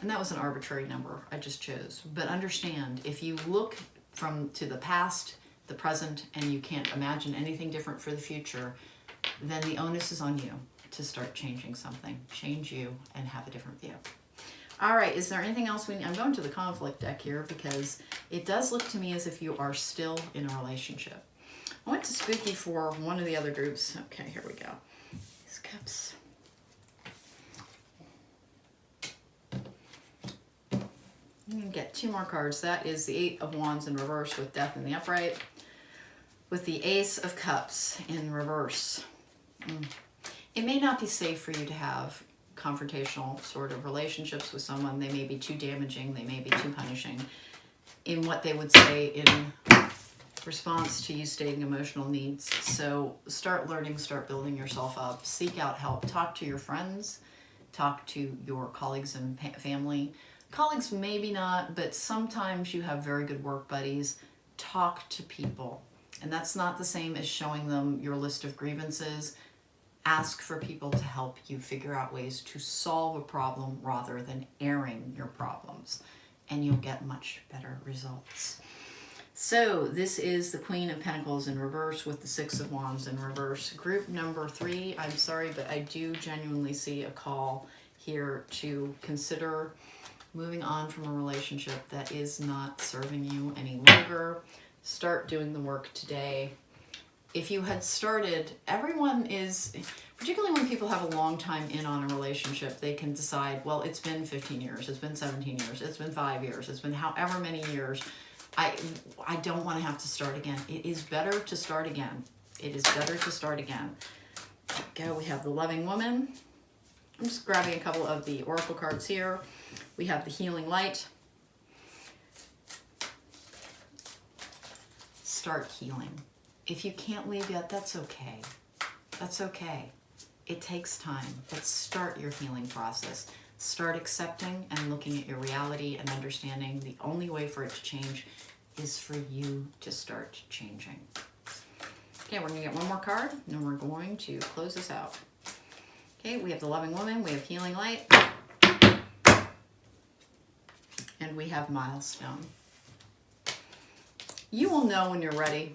and that was an arbitrary number I just chose, but understand, if you look to the past, the present, and you can't imagine anything different for the future, then the onus is on you to start changing something. Change you and have a different view. All right, is there anything else I'm going to the conflict deck here because it does look to me as if you are still in a relationship. I went to Spooky for one of the other groups. Okay, here we go. These cups. I'm going to get 2 more cards. That is the 8 of Wands in reverse with Death in the upright, with the Ace of Cups in reverse. It may not be safe for you to have confrontational sort of relationships with someone. They may be too damaging. They may be too punishing in what they would say in response to you stating emotional needs. So start learning, start building yourself up, seek out help, talk to your friends, talk to your colleagues and family. Colleagues maybe not, but sometimes you have very good work buddies. Talk to people. And that's not the same as showing them your list of grievances. Ask for people to help you figure out ways to solve a problem rather than airing your problems, and you'll get much better results. So this is the Queen of Pentacles in reverse with the 6 of Wands in reverse. Group number 3, I'm sorry, but I do genuinely see a call here to consider moving on from a relationship that is not serving you any longer. Start doing the work today. If you had started, everyone is, particularly when people have a long time in on a relationship, they can decide, well, it's been 15 years, it's been 17 years, it's been 5 years, it's been however many years. I don't want to have to start again. It is better to start again. It is better to start again. Okay, we have the Loving Woman. I'm just grabbing a couple of the Oracle cards here. We have the Healing Light. Start healing. If you can't leave yet, that's okay. That's okay. It takes time, but start your healing process. Start accepting and looking at your reality and understanding the only way for it to change is for you to start changing. Okay, we're going to get one more card, and then we're going to close this out. Okay, we have the Loving Woman, we have Healing Light, and we have Milestone. You will know when you're ready.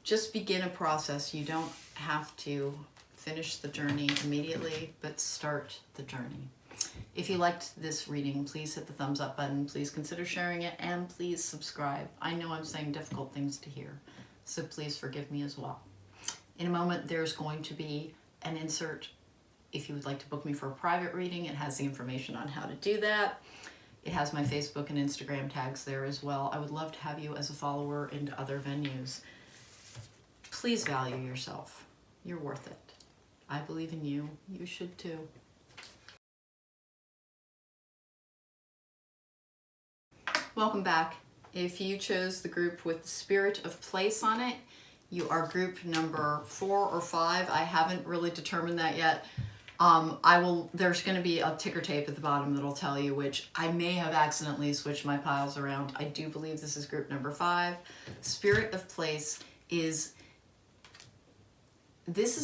Just begin a process. You don't have to finish the journey immediately, but start the journey. If you liked this reading, please hit the thumbs up button. Please consider sharing it, and please subscribe. I know I'm saying difficult things to hear, so please forgive me as well. In a moment, there's going to be an insert. If you would like to book me for a private reading, it has the information on how to do that. It has my Facebook and Instagram tags there as well. I would love to have you as a follower into other venues. Please value yourself. You're worth it. I believe in you. You should too. Welcome back. If you chose the group with the Spirit of Place on it, you are group number 4 or 5. I haven't really determined that yet. There's going to be a ticker tape at the bottom that'll tell you which. I may have accidentally switched my piles around. I do believe this is group number 5. Spirit of Place is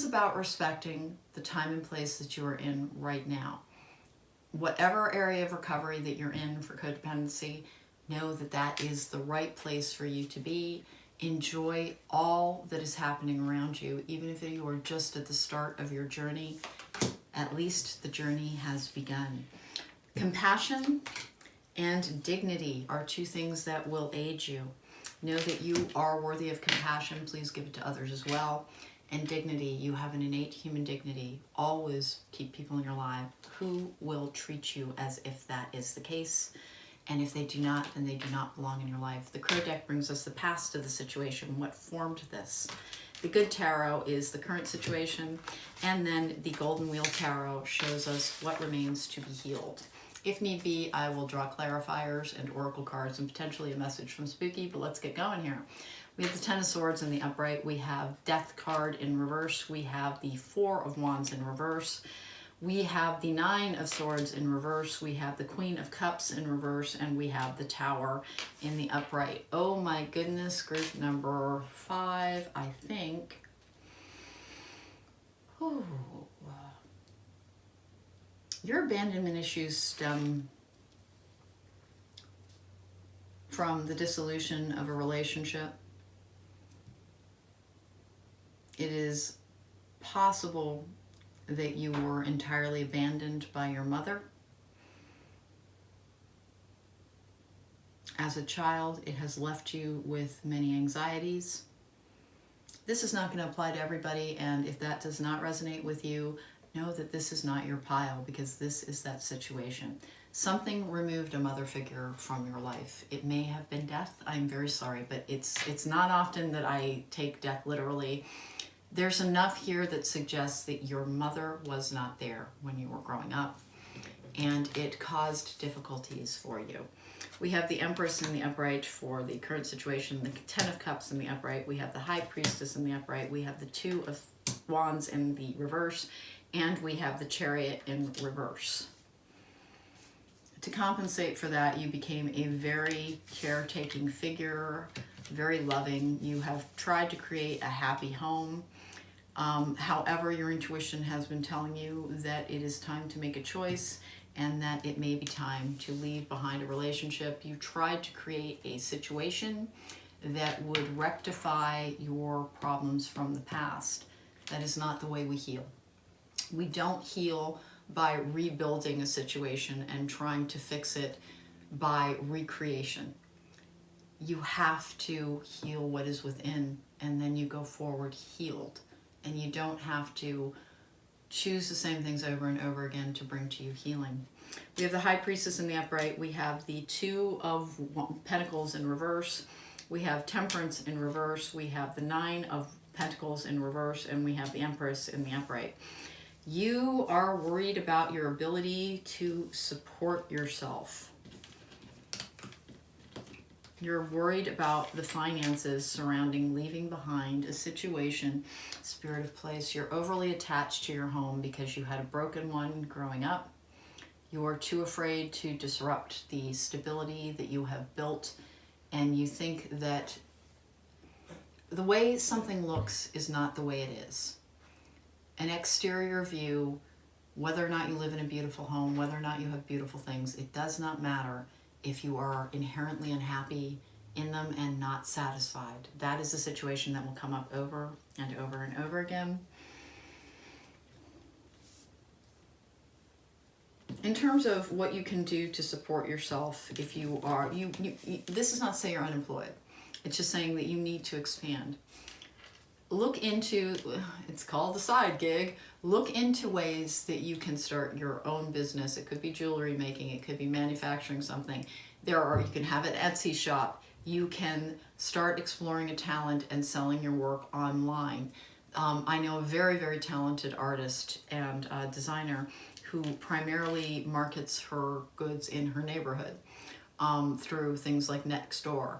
about respecting the time and place that you are in right now. Whatever area of recovery that you're in for codependency, know that that is the right place for you to be. Enjoy all that is happening around you, even if you are just at the start of your journey. At least the journey has begun. Compassion and dignity are 2 things that will aid you. Know that you are worthy of compassion. Please give it to others as well. And dignity, you have an innate human dignity. Always keep people in your life who will treat you as if that is the case. And if they do not, then they do not belong in your life. The Crow deck brings us the past of the situation, what formed this. The Good Tarot is the current situation, and then the Golden Wheel Tarot shows us what remains to be healed. If need be, I will draw clarifiers and oracle cards and potentially a message from Spooky, but let's get going here. We have the 10 of Swords in the upright. We have Death card in reverse. We have the 4 of Wands in reverse. We have the 9 of Swords in reverse. We have the Queen of Cups in reverse, and we have the Tower in the upright. Oh my goodness, group number 5, I think. Ooh. Your abandonment issues stem from the dissolution of a relationship. It is possible that you were entirely abandoned by your mother. As a child, it has left you with many anxieties. This is not going to apply to everybody, and if that does not resonate with you, know that this is not your pile, because this is that situation. Something removed a mother figure from your life. It may have been death. I'm very sorry, but it's not often that I take death literally. There's enough here that suggests that your mother was not there when you were growing up, and it caused difficulties for you. We have the Empress in the upright for the current situation, the Ten of Cups in the upright. We have the High Priestess in the upright. We have the Two of Wands in the reverse, and we have the Chariot in reverse. To compensate for that, you became a very caretaking figure, very loving. You have tried to create a happy home. However, your intuition has been telling you that it is time to make a choice and that it may be time to leave behind a relationship. You tried to create a situation that would rectify your problems from the past. That is not the way we heal. We don't heal by rebuilding a situation and trying to fix it by recreation. You have to heal what is within, and then you go forward healed. And you don't have to choose the same things over and over again to bring to you healing. We have the High Priestess in the upright. We have the Two of Pentacles in reverse. We have Temperance in reverse. We have the Nine of Pentacles in reverse, and we have the Empress in the upright. You are worried about your ability to support yourself. You're worried about the finances surrounding leaving behind a situation, Spirit of Place. You're overly attached to your home because you had a broken one growing up. You're too afraid to disrupt the stability that you have built, and you think that the way something looks is not the way it is. An exterior view, whether or not you live in a beautiful home, whether or not you have beautiful things, it does not matter if you are inherently unhappy in them and not satisfied. That is a situation that will come up over and over and over again. In terms of what you can do to support yourself, if you are, this is not to say you're unemployed. It's just saying that you need to expand. Look into, it's called the side gig, look into ways that you can start your own business. It could be jewelry making, it could be manufacturing something. You can have an Etsy shop. You can start exploring a talent and selling your work online. I know a very, very talented artist and designer who primarily markets her goods in her neighborhood through things like Nextdoor.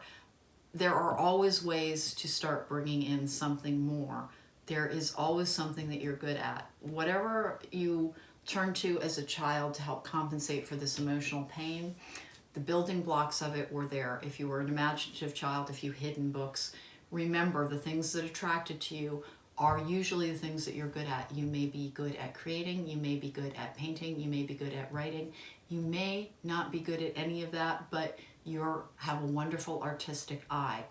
There are always ways to start bringing in something more. There is always something that you're good at. Whatever you turn to as a child to help compensate for this emotional pain, the building blocks of it were there. If you were an imaginative child, if you hid in books, remember the things that attracted to you are usually the things that you're good at. You may be good at creating, you may be good at painting, you may be good at writing, you may not be good at any of that, but you have a wonderful artistic eye.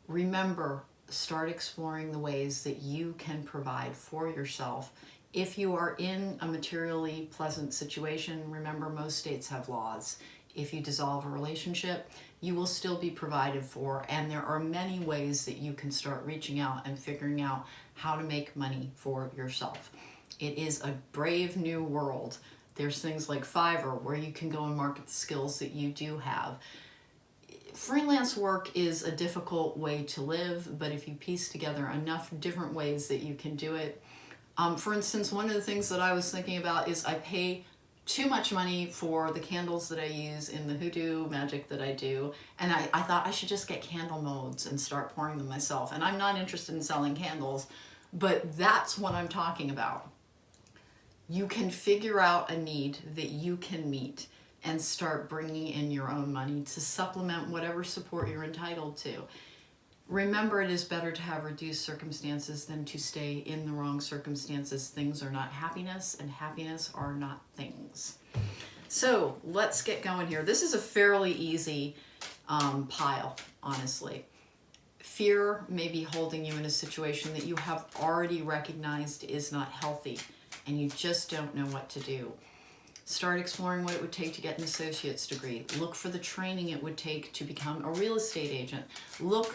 Remember, start exploring the ways that you can provide for yourself. If you are in a materially pleasant situation, remember most states have laws. If you dissolve a relationship, you will still be provided for, and there are many ways that you can start reaching out and figuring out how to make money for yourself. It is a brave new world. There's things like Fiverr where you can go and market the skills that you do have. Freelance work is a difficult way to live, but if you piece together enough different ways that you can do it. For instance, one of the things that I was thinking about is I pay too much money for the candles that I use in the hoodoo magic that I do, and I thought I should just get candle molds and start pouring them myself. And I'm not interested in selling candles, but that's what I'm talking about. You can figure out a need that you can meet and start bringing in your own money to supplement whatever support you're entitled to. Remember, it is better to have reduced circumstances than to stay in the wrong circumstances. Things are not happiness, and happiness are not things. So let's get going here. This is a fairly easy pile, honestly. Fear may be holding you in a situation that you have already recognized is not healthy, and you just don't know what to do. Start exploring what it would take to get an associate's degree. Look for the training it would take to become a real estate agent. Look,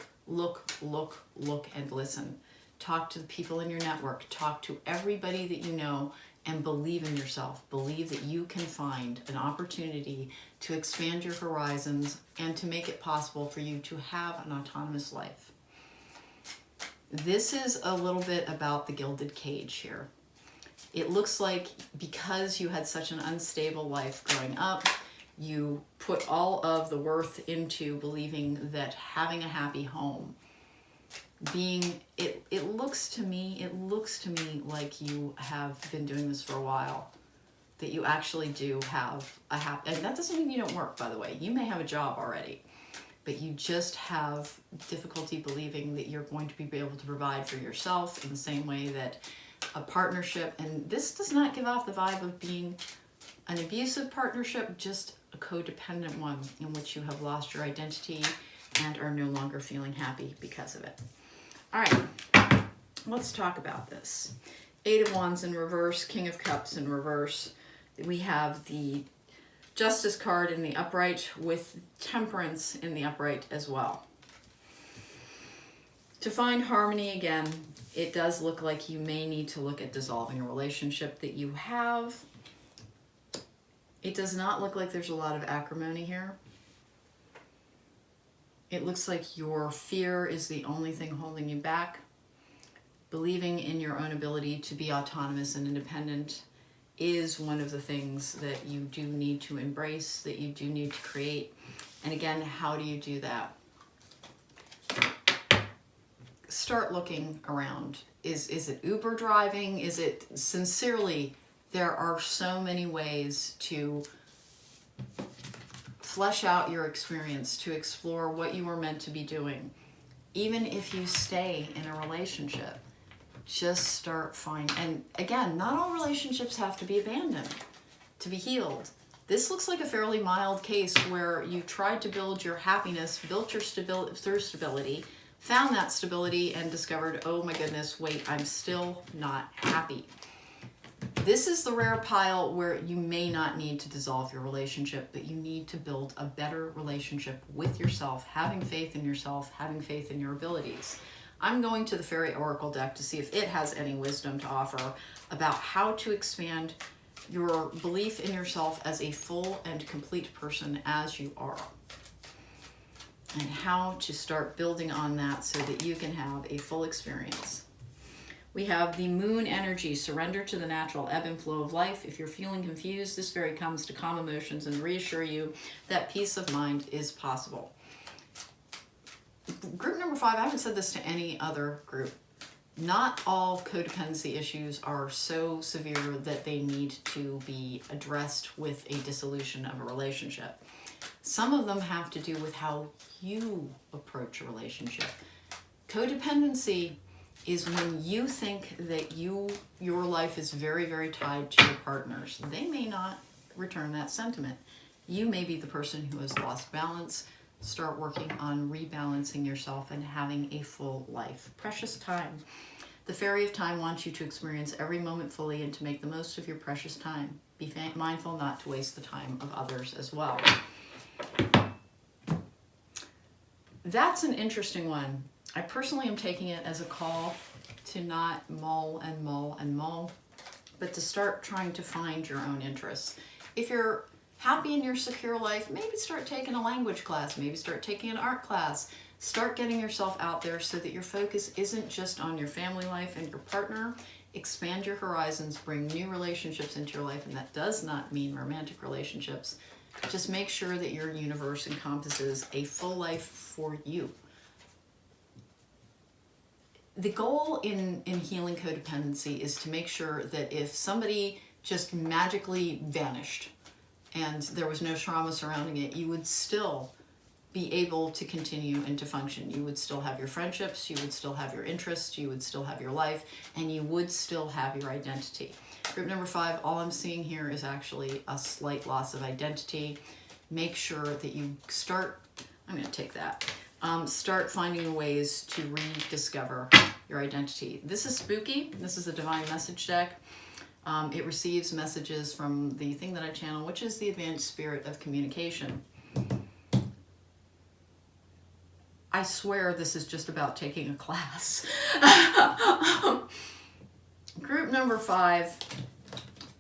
and listen. Talk to the people in your network. Talk to everybody that you know and believe in yourself. Believe that you can find an opportunity to expand your horizons and to make it possible for you to have an autonomous life. This is a little bit about the gilded cage here. It looks like because you had such an unstable life growing up, you put all of the worth into believing that having a happy home, it looks to me like you have been doing this for a while, that you actually do have a happy, and that doesn't mean you don't work, by the way. You may have a job already, but you just have difficulty believing that you're going to be able to provide for yourself in the same way that a partnership, and this does not give off the vibe of being an abusive partnership, just a codependent one in which you have lost your identity and are no longer feeling happy because of it. All right, let's talk about this. Eight of Wands in reverse, King of Cups in reverse. We have the Justice card in the upright with Temperance in the upright as well. To find harmony again, it does look like you may need to look at dissolving a relationship that you have. It does not look like there's a lot of acrimony here. It looks like your fear is the only thing holding you back. Believing in your own ability to be autonomous and independent is one of the things that you do need to embrace, that you do need to create. And again, how do you do that? Start looking around. Is it Uber driving? Is it sincerely? There are so many ways to flesh out your experience, to explore what you were meant to be doing. Even if you stay in a relationship, just start finding, and again, not all relationships have to be abandoned to be healed. This looks like a fairly mild case where you tried to build your happiness, built your stability through stability, found that stability and discovered, oh my goodness, wait, I'm still not happy. This is the rare pile where you may not need to dissolve your relationship, but you need to build a better relationship with yourself, having faith in yourself, having faith in your abilities. I'm going to the Fairy Oracle deck to see if it has any wisdom to offer about how to expand your belief in yourself as a full and complete person as you are, and how to start building on that so that you can have a full experience. We have the Moon energy, surrender to the natural ebb and flow of life. If you're feeling confused, this fairy comes to calm emotions and reassure you that peace of mind is possible. Group number 5, I haven't said this to any other group. Not all codependency issues are so severe that they need to be addressed with a dissolution of a relationship. Some of them have to do with how you approach a relationship. Codependency is when you think that your life is very, very tied to your partners. They may not return that sentiment. You may be the person who has lost balance. Start working on rebalancing yourself and having a full life. Precious time. The Fairy of Time wants you to experience every moment fully and to make the most of your precious time. Be mindful not to waste the time of others as well. That's an interesting one. I personally am taking it as a call to not mull and mull and mull, but to start trying to find your own interests. If you're happy in your secure life, maybe start taking a language class, maybe start taking an art class. Start getting yourself out there so that your focus isn't just on your family life and your partner. Expand your horizons, bring new relationships into your life, and that does not mean romantic relationships. Just make sure that your universe encompasses a full life for you. The goal in healing codependency is to make sure that if somebody just magically vanished and there was no trauma surrounding it, you would still be able to continue and to function. You would still have your friendships, you would still have your interests, you would still have your life, and you would still have your identity. Group number 5, all I'm seeing here is actually a slight loss of identity. Make sure that you start, I'm going to take that, start finding ways to rediscover your identity. This is spooky. This is a divine message deck. It receives messages from the thing that I channel, which is the advanced spirit of communication. I swear this is just about taking a class. Group number 5,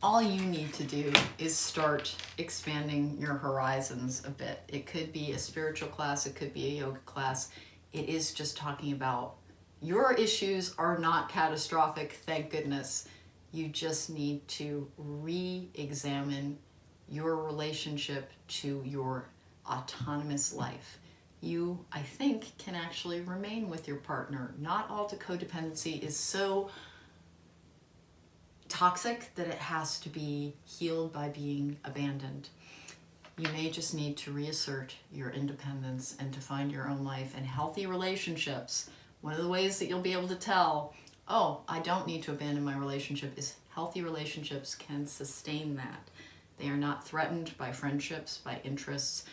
all you need to do is start expanding your horizons a bit. It could be a spiritual class, it could be a yoga class. It is just talking about your issues are not catastrophic, thank goodness. You just need to re-examine your relationship to your autonomous life. You, I think, can actually remain with your partner. Not all codependency is so toxic that it has to be healed by being abandoned. You may just need to reassert your independence and to find your own life and healthy relationships. One of the ways that you'll be able to tell, oh, I don't need to abandon my relationship, is healthy relationships can sustain that. They are not threatened by friendships, by interests,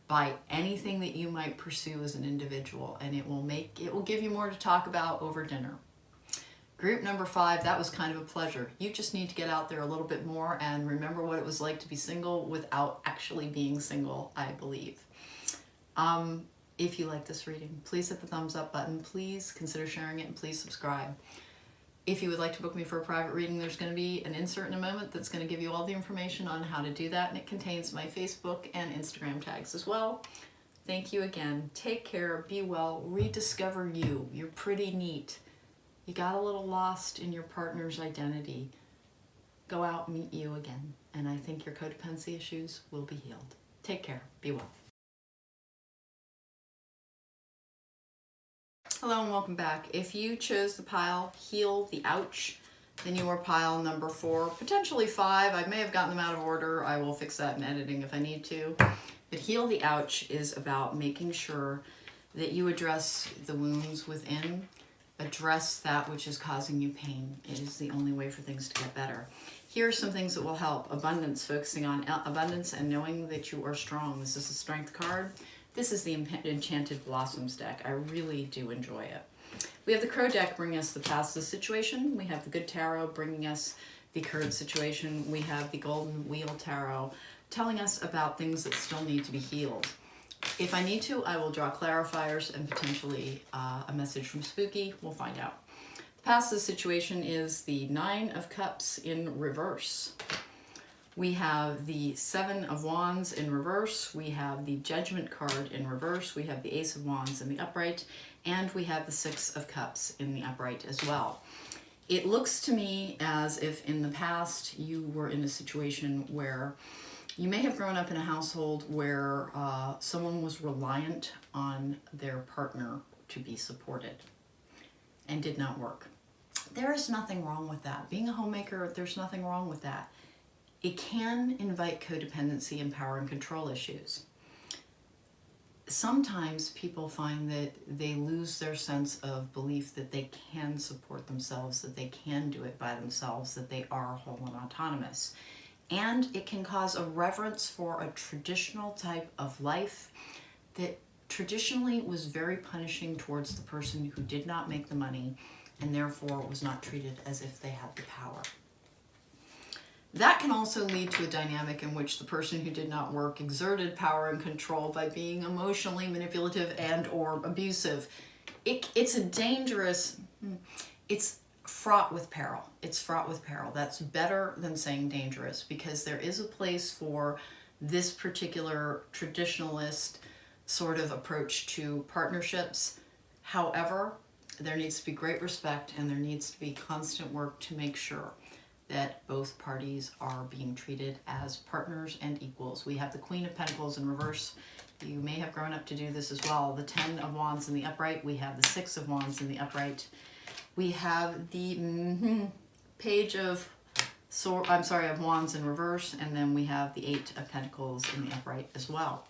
by anything that you might pursue as an individual, and it will give you more to talk about over dinner. Group number 5, that was kind of a pleasure. You just need to get out there a little bit more and remember what it was like to be single without actually being single, I believe. If you like this reading, please hit the thumbs up button. Please consider sharing it and please subscribe. If you would like to book me for a private reading, there's going to be an insert in a moment that's going to give you all the information on how to do that, and it contains my Facebook and Instagram tags as well. Thank you again. Take care, be well, rediscover you. You're pretty neat. You got a little lost in your partner's identity. Go out, meet you again, and I think your codependency issues will be healed. Take care, be well. Hello and welcome back. If you chose the pile Heal the Ouch, then you are pile number 4, potentially 5. I may have gotten them out of order. I will fix that in editing if I need to. But Heal the Ouch is about making sure that you address the wounds within, address that which is causing you pain. It is the only way for things to get better. Here are some things that will help. Abundance, focusing on abundance and knowing that you are strong. This is a strength card. This is the Enchanted Blossoms deck. I really do enjoy it. We have the Crow deck bringing us the past the situation. We have the Good Tarot bringing us the current situation. We have the Golden Wheel Tarot telling us about things that still need to be healed. If I need to, I will draw clarifiers and potentially a message from Spooky. We'll find out. The past the situation is the 9 of Cups in reverse. We have the 7 of Wands in reverse, we have the Judgment card in reverse, we have the Ace of Wands in the upright, and we have the 6 of Cups in the upright as well. It looks to me as if in the past you were in a situation where you may have grown up in a household where someone was reliant on their partner to be supported and did not work. There is nothing wrong with that. Being a homemaker, there's nothing wrong with that. It can invite codependency and power and control issues. Sometimes people find that they lose their sense of belief that they can support themselves, that they can do it by themselves, that they are whole and autonomous. And it can cause a reverence for a traditional type of life that traditionally was very punishing towards the person who did not make the money and therefore was not treated as if they had the power. That can also lead to a dynamic in which the person who did not work exerted power and control by being emotionally manipulative and or abusive. It's a dangerous, it's fraught with peril. It's fraught with peril. That's better than saying dangerous, because there is a place for this particular traditionalist sort of approach to partnerships. However, there needs to be great respect and there needs to be constant work to make sure that both parties are being treated as partners and equals. We have the Queen of Pentacles in reverse. You may have grown up to do this as well. The 10 of Wands in the upright. We have the 6 of Wands in the upright. We have the Page of of Wands in reverse, and then we have the 8 of Pentacles in the upright as well.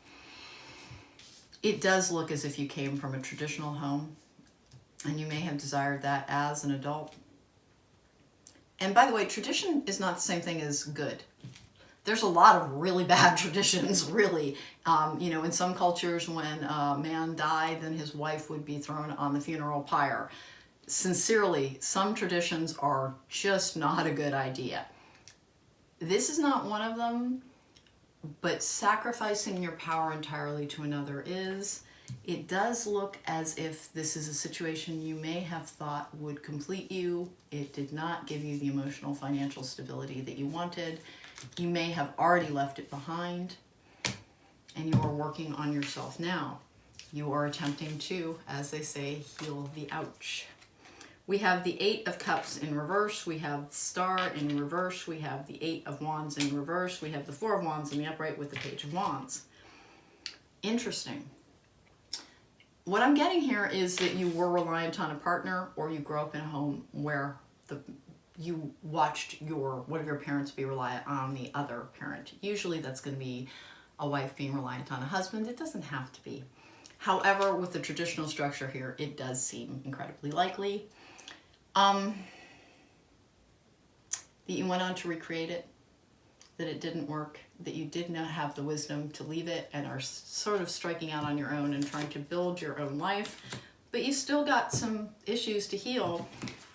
It does look as if you came from a traditional home, and you may have desired that as an adult. And by the way, tradition is not the same thing as good. There's a lot of really bad traditions, really. In some cultures, when a man died, then his wife would be thrown on the funeral pyre. Sincerely, some traditions are just not a good idea. This is not one of them, but sacrificing your power entirely to another is. It does look as if this is a situation you may have thought would complete you. It did not give you the emotional, financial stability that you wanted. You may have already left it behind, and you are working on yourself now. You are attempting to, as they say, heal the ouch. We have the Eight of Cups in reverse. We have the Star in reverse. We have the Eight of Wands in reverse. We have the Four of Wands in the upright with the Page of Wands. Interesting. What I'm getting here is that you were reliant on a partner, or you grew up in a home where you watched one of your parents be reliant on the other parent. Usually that's going to be a wife being reliant on a husband. It doesn't have to be. However, with the traditional structure here, it does seem incredibly likely that you went on to recreate it, that it didn't work, that you did not have the wisdom to leave it and are sort of striking out on your own and trying to build your own life, but you still got some issues to heal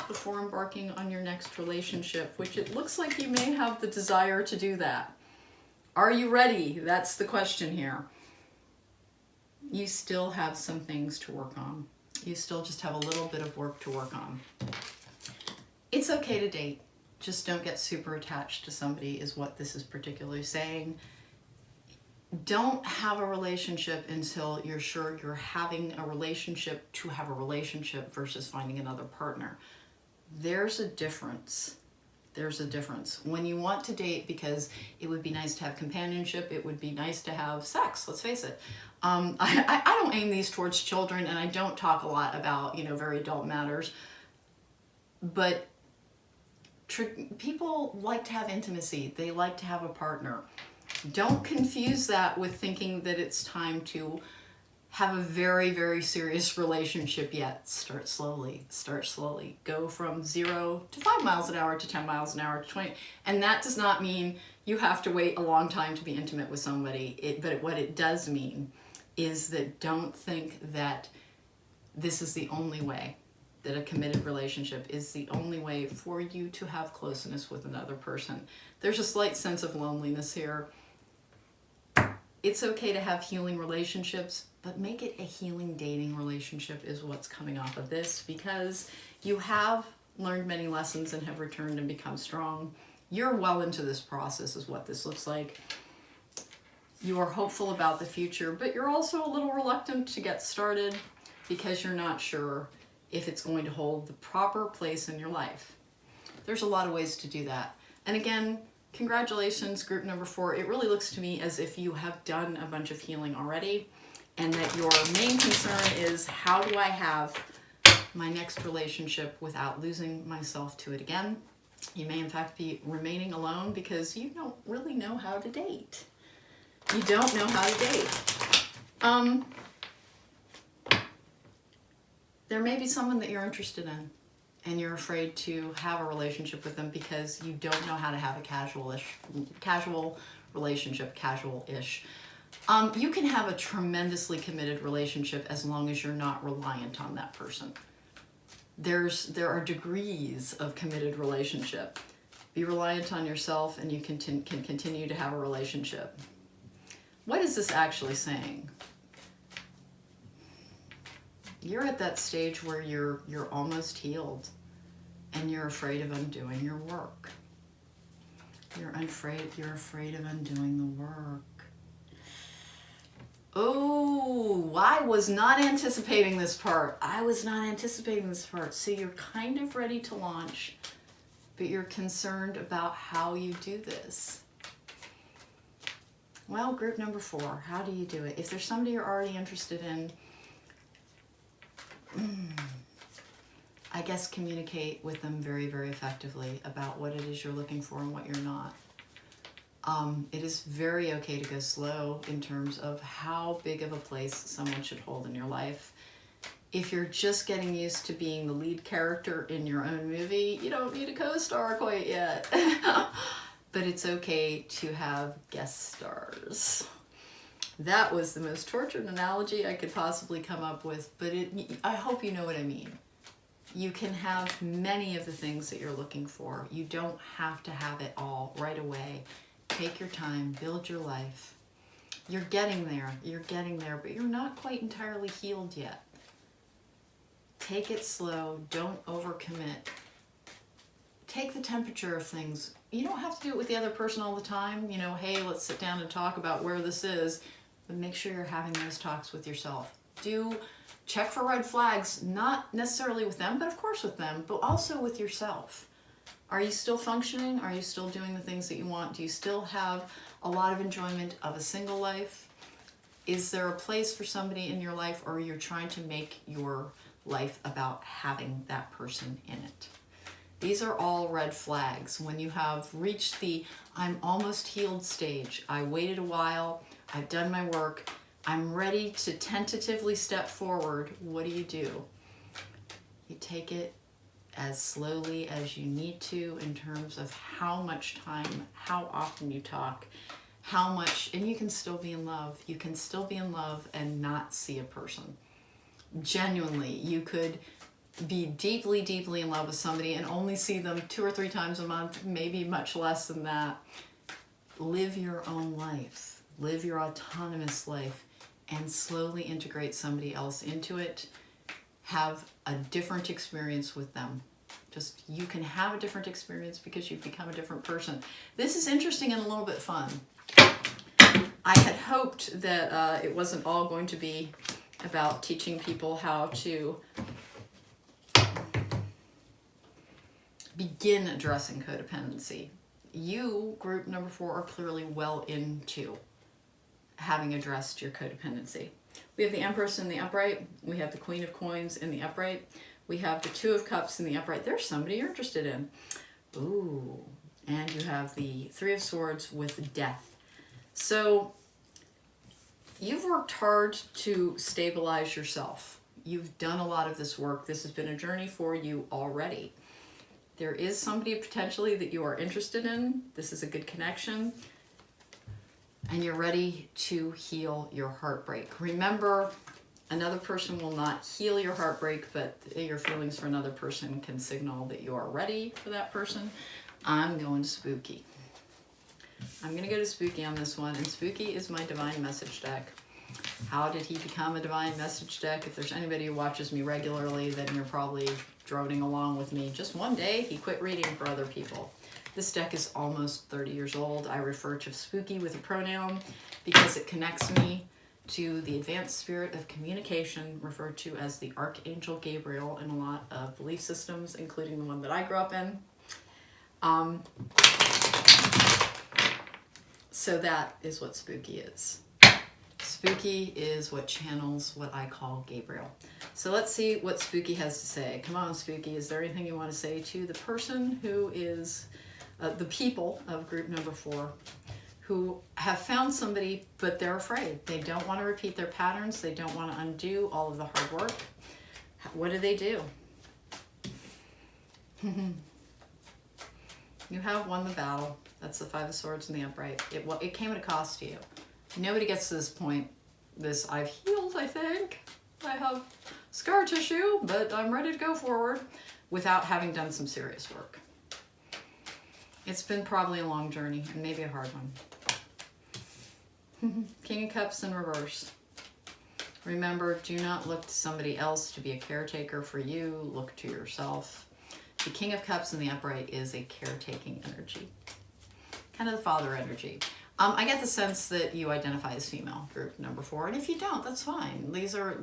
before embarking on your next relationship, which it looks like you may have the desire to do that. Are you ready? That's the question here. You still have some things to work on. You still just have a little bit of work to work on. It's okay to date. Just don't get super attached to somebody is what this is particularly saying. Don't have a relationship until you're sure you're having a relationship to have a relationship versus finding another partner. There's a difference. There's a difference. When you want to date because it would be nice to have companionship, it would be nice to have sex, let's face it. I don't aim these towards children, and I don't talk a lot about, very adult matters, but people like to have intimacy. They like to have a partner. Don't confuse that with thinking that it's time to have a very, very serious relationship yet. Start slowly. Start slowly. Go from 0 to 5 miles an hour to 10 miles an hour to 20. And that does not mean you have to wait a long time to be intimate with somebody. But what it does mean is that don't think that this is the only way, that a committed relationship is the only way for you to have closeness with another person. There's a slight sense of loneliness here. It's okay to have healing relationships, but make it a healing dating relationship is what's coming off of this, because you have learned many lessons and have returned and become strong. You're well into this process is what this looks like. You are hopeful about the future, but you're also a little reluctant to get started because you're not sure if it's going to hold the proper place in your life. There's a lot of ways to do that. And again, congratulations, group number 4. It really looks to me as if you have done a bunch of healing already, and that your main concern is, how do I have my next relationship without losing myself to it again? You may in fact be remaining alone because you don't really know how to date. You don't know how to date. There may be someone that you're interested in, and you're afraid to have a relationship with them because you don't know how to have a casual relationship, casual-ish. You can have a tremendously committed relationship as long as you're not reliant on that person. There are degrees of committed relationship. Be reliant on yourself and you can continue to have a relationship. What is this actually saying? You're at that stage where you're almost healed and you're afraid of undoing your work. You're afraid of undoing the work. Oh, I was not anticipating this part. So you're kind of ready to launch, but you're concerned about how you do this. Well, group number 4, how do you do it? If there's somebody you're already interested in, I guess communicate with them very, very effectively about what it is you're looking for and what you're not. It is very okay to go slow in terms of how big of a place someone should hold in your life. If you're just getting used to being the lead character in your own movie, you don't need a co-star quite yet. But it's okay to have guest stars. That was the most tortured analogy I could possibly come up with, but I hope you know what I mean. You can have many of the things that you're looking for. You don't have to have it all right away. Take your time, build your life. You're getting there, but you're not quite entirely healed yet. Take it slow, don't overcommit. Take the temperature of things. You don't have to do it with the other person all the time. You know, hey, let's sit down and talk about where this is, but make sure you're having those talks with yourself. Do check for red flags, not necessarily with them, but of course with them, but also with yourself. Are you still functioning? Are you still doing the things that you want? Do you still have a lot of enjoyment of a single life? Is there a place for somebody in your life, or you're trying to make your life about having that person in it? These are all red flags. When you have reached the I'm almost healed stage, I waited a while, I've done my work, I'm ready to tentatively step forward, what do? You take it as slowly as you need to in terms of how much time, how often you talk, how much, and you can still be in love. You can still be in love and not see a person. Genuinely, you could be deeply, deeply in love with somebody and only see them 2 or 3 times a month, maybe much less than that. Live your own life. Live your autonomous life and slowly integrate somebody else into it. Have a different experience with them. Just, you can have a different experience because you've become a different person. This is interesting and a little bit fun. I had hoped that it wasn't all going to be about teaching people how to begin addressing codependency. You, group number 4, are clearly well into having addressed your codependency. We have the Empress in the upright. We have the Queen of Coins in the upright. We have the 2 of Cups in the upright. There's somebody you're interested in. Ooh. And you have the 3 of Swords with Death. So you've worked hard to stabilize yourself. You've done a lot of this work. This has been a journey for you already. There is somebody potentially that you are interested in. This is a good connection. And you're ready to heal your heartbreak. Remember, another person will not heal your heartbreak, but your feelings for another person can signal that you are ready for that person. I'm going spooky. I'm going to go to spooky on this one, and spooky is my divine message deck. How did he become a divine message deck? If there's anybody who watches me regularly, then you're probably droning along with me. Just one day, he quit reading for other people. This deck is almost 30 years old. I refer to spooky with a pronoun because it connects me to the advanced spirit of communication, referred to as the Archangel Gabriel in a lot of belief systems, including the one that I grew up in. So that is what spooky is. Spooky is what channels what I call Gabriel. So let's see what spooky has to say. Come on, spooky. Is there anything you want to say to the person who is the people of group number 4 who have found somebody, but they're afraid? They don't want to repeat their patterns. They don't want to undo all of the hard work. What do? You have won the battle. That's the 5 of Swords in the upright. It came at a cost to you. Nobody gets to this point. I've healed, I think. I have scar tissue, but I'm ready to go forward without having done some serious work. It's been probably a long journey and maybe a hard one. King of Cups in reverse. Remember, do not look to somebody else to be a caretaker for you. Look to yourself. The King of Cups in the upright is a caretaking energy. Kind of the father energy. I get the sense that you identify as female, group number 4, and if you don't, that's fine. These are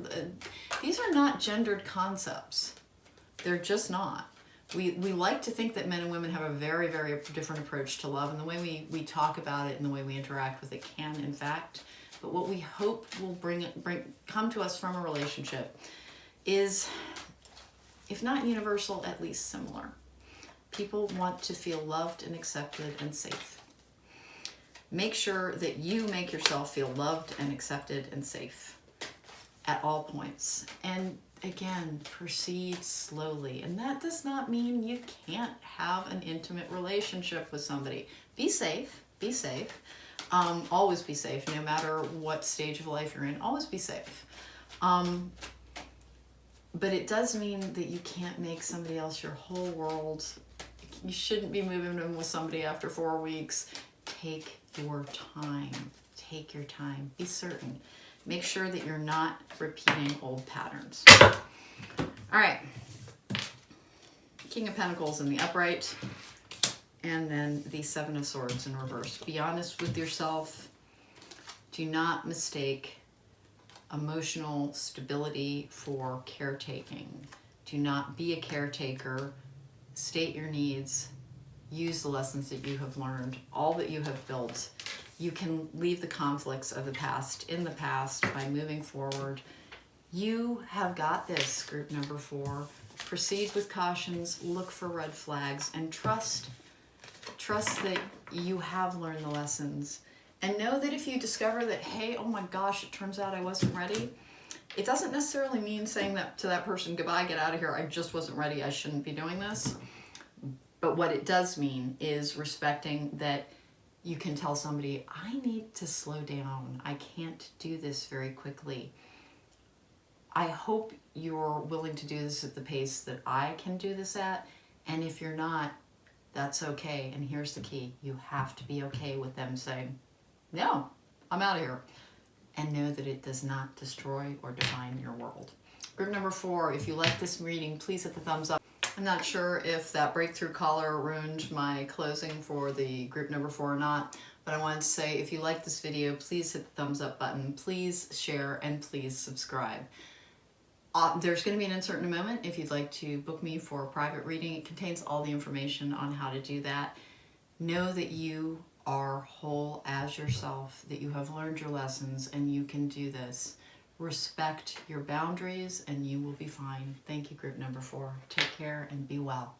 not gendered concepts. They're just not. We like to think that men and women have a very, very different approach to love, and the way we talk about it and the way we interact with it can, in fact. But what we hope will come to us from a relationship is, if not universal, at least similar. People want to feel loved and accepted and safe. Make sure that you make yourself feel loved and accepted and safe at all points. And again, proceed slowly. And that does not mean you can't have an intimate relationship with somebody. Be safe. Be safe. Always be safe, no matter what stage of life you're in. Always be safe. But it does mean that you can't make somebody else your whole world. You shouldn't be moving in with somebody after 4 weeks. Take your time. take your time. Be certain. Make sure that you're not repeating old patterns. All right. King of Pentacles in the upright, and then the Seven of Swords in reverse. Be honest with yourself. Do not mistake emotional stability for caretaking. Do not be a caretaker. State your needs. Use the lessons that you have learned, all that you have built. You can leave the conflicts of the past in the past by moving forward. You have got this, group number 4. Proceed with cautions, look for red flags, and trust that you have learned the lessons. And know that if you discover that, hey, oh my gosh, it turns out I wasn't ready, it doesn't necessarily mean saying that to that person, goodbye, get out of here, I just wasn't ready, I shouldn't be doing this. But what it does mean is respecting that you can tell somebody, I need to slow down. I can't do this very quickly. I hope you're willing to do this at the pace that I can do this at. And if you're not, that's okay. And here's the key. You have to be okay with them saying, no, I'm out of here. And know that it does not destroy or define your world. Group number 4, if you like this reading, please hit the thumbs up. I'm not sure if that breakthrough caller ruined my closing for the group number 4 or not, but I wanted to say if you like this video, please hit the thumbs up button, please share, and please subscribe. There's going to be an insert in a moment if you'd like to book me for a private reading. It contains all the information on how to do that. Know that you are whole as yourself, that you have learned your lessons, and you can do this. Respect your boundaries and you will be fine. Thank you, group number 4. Take care and be well.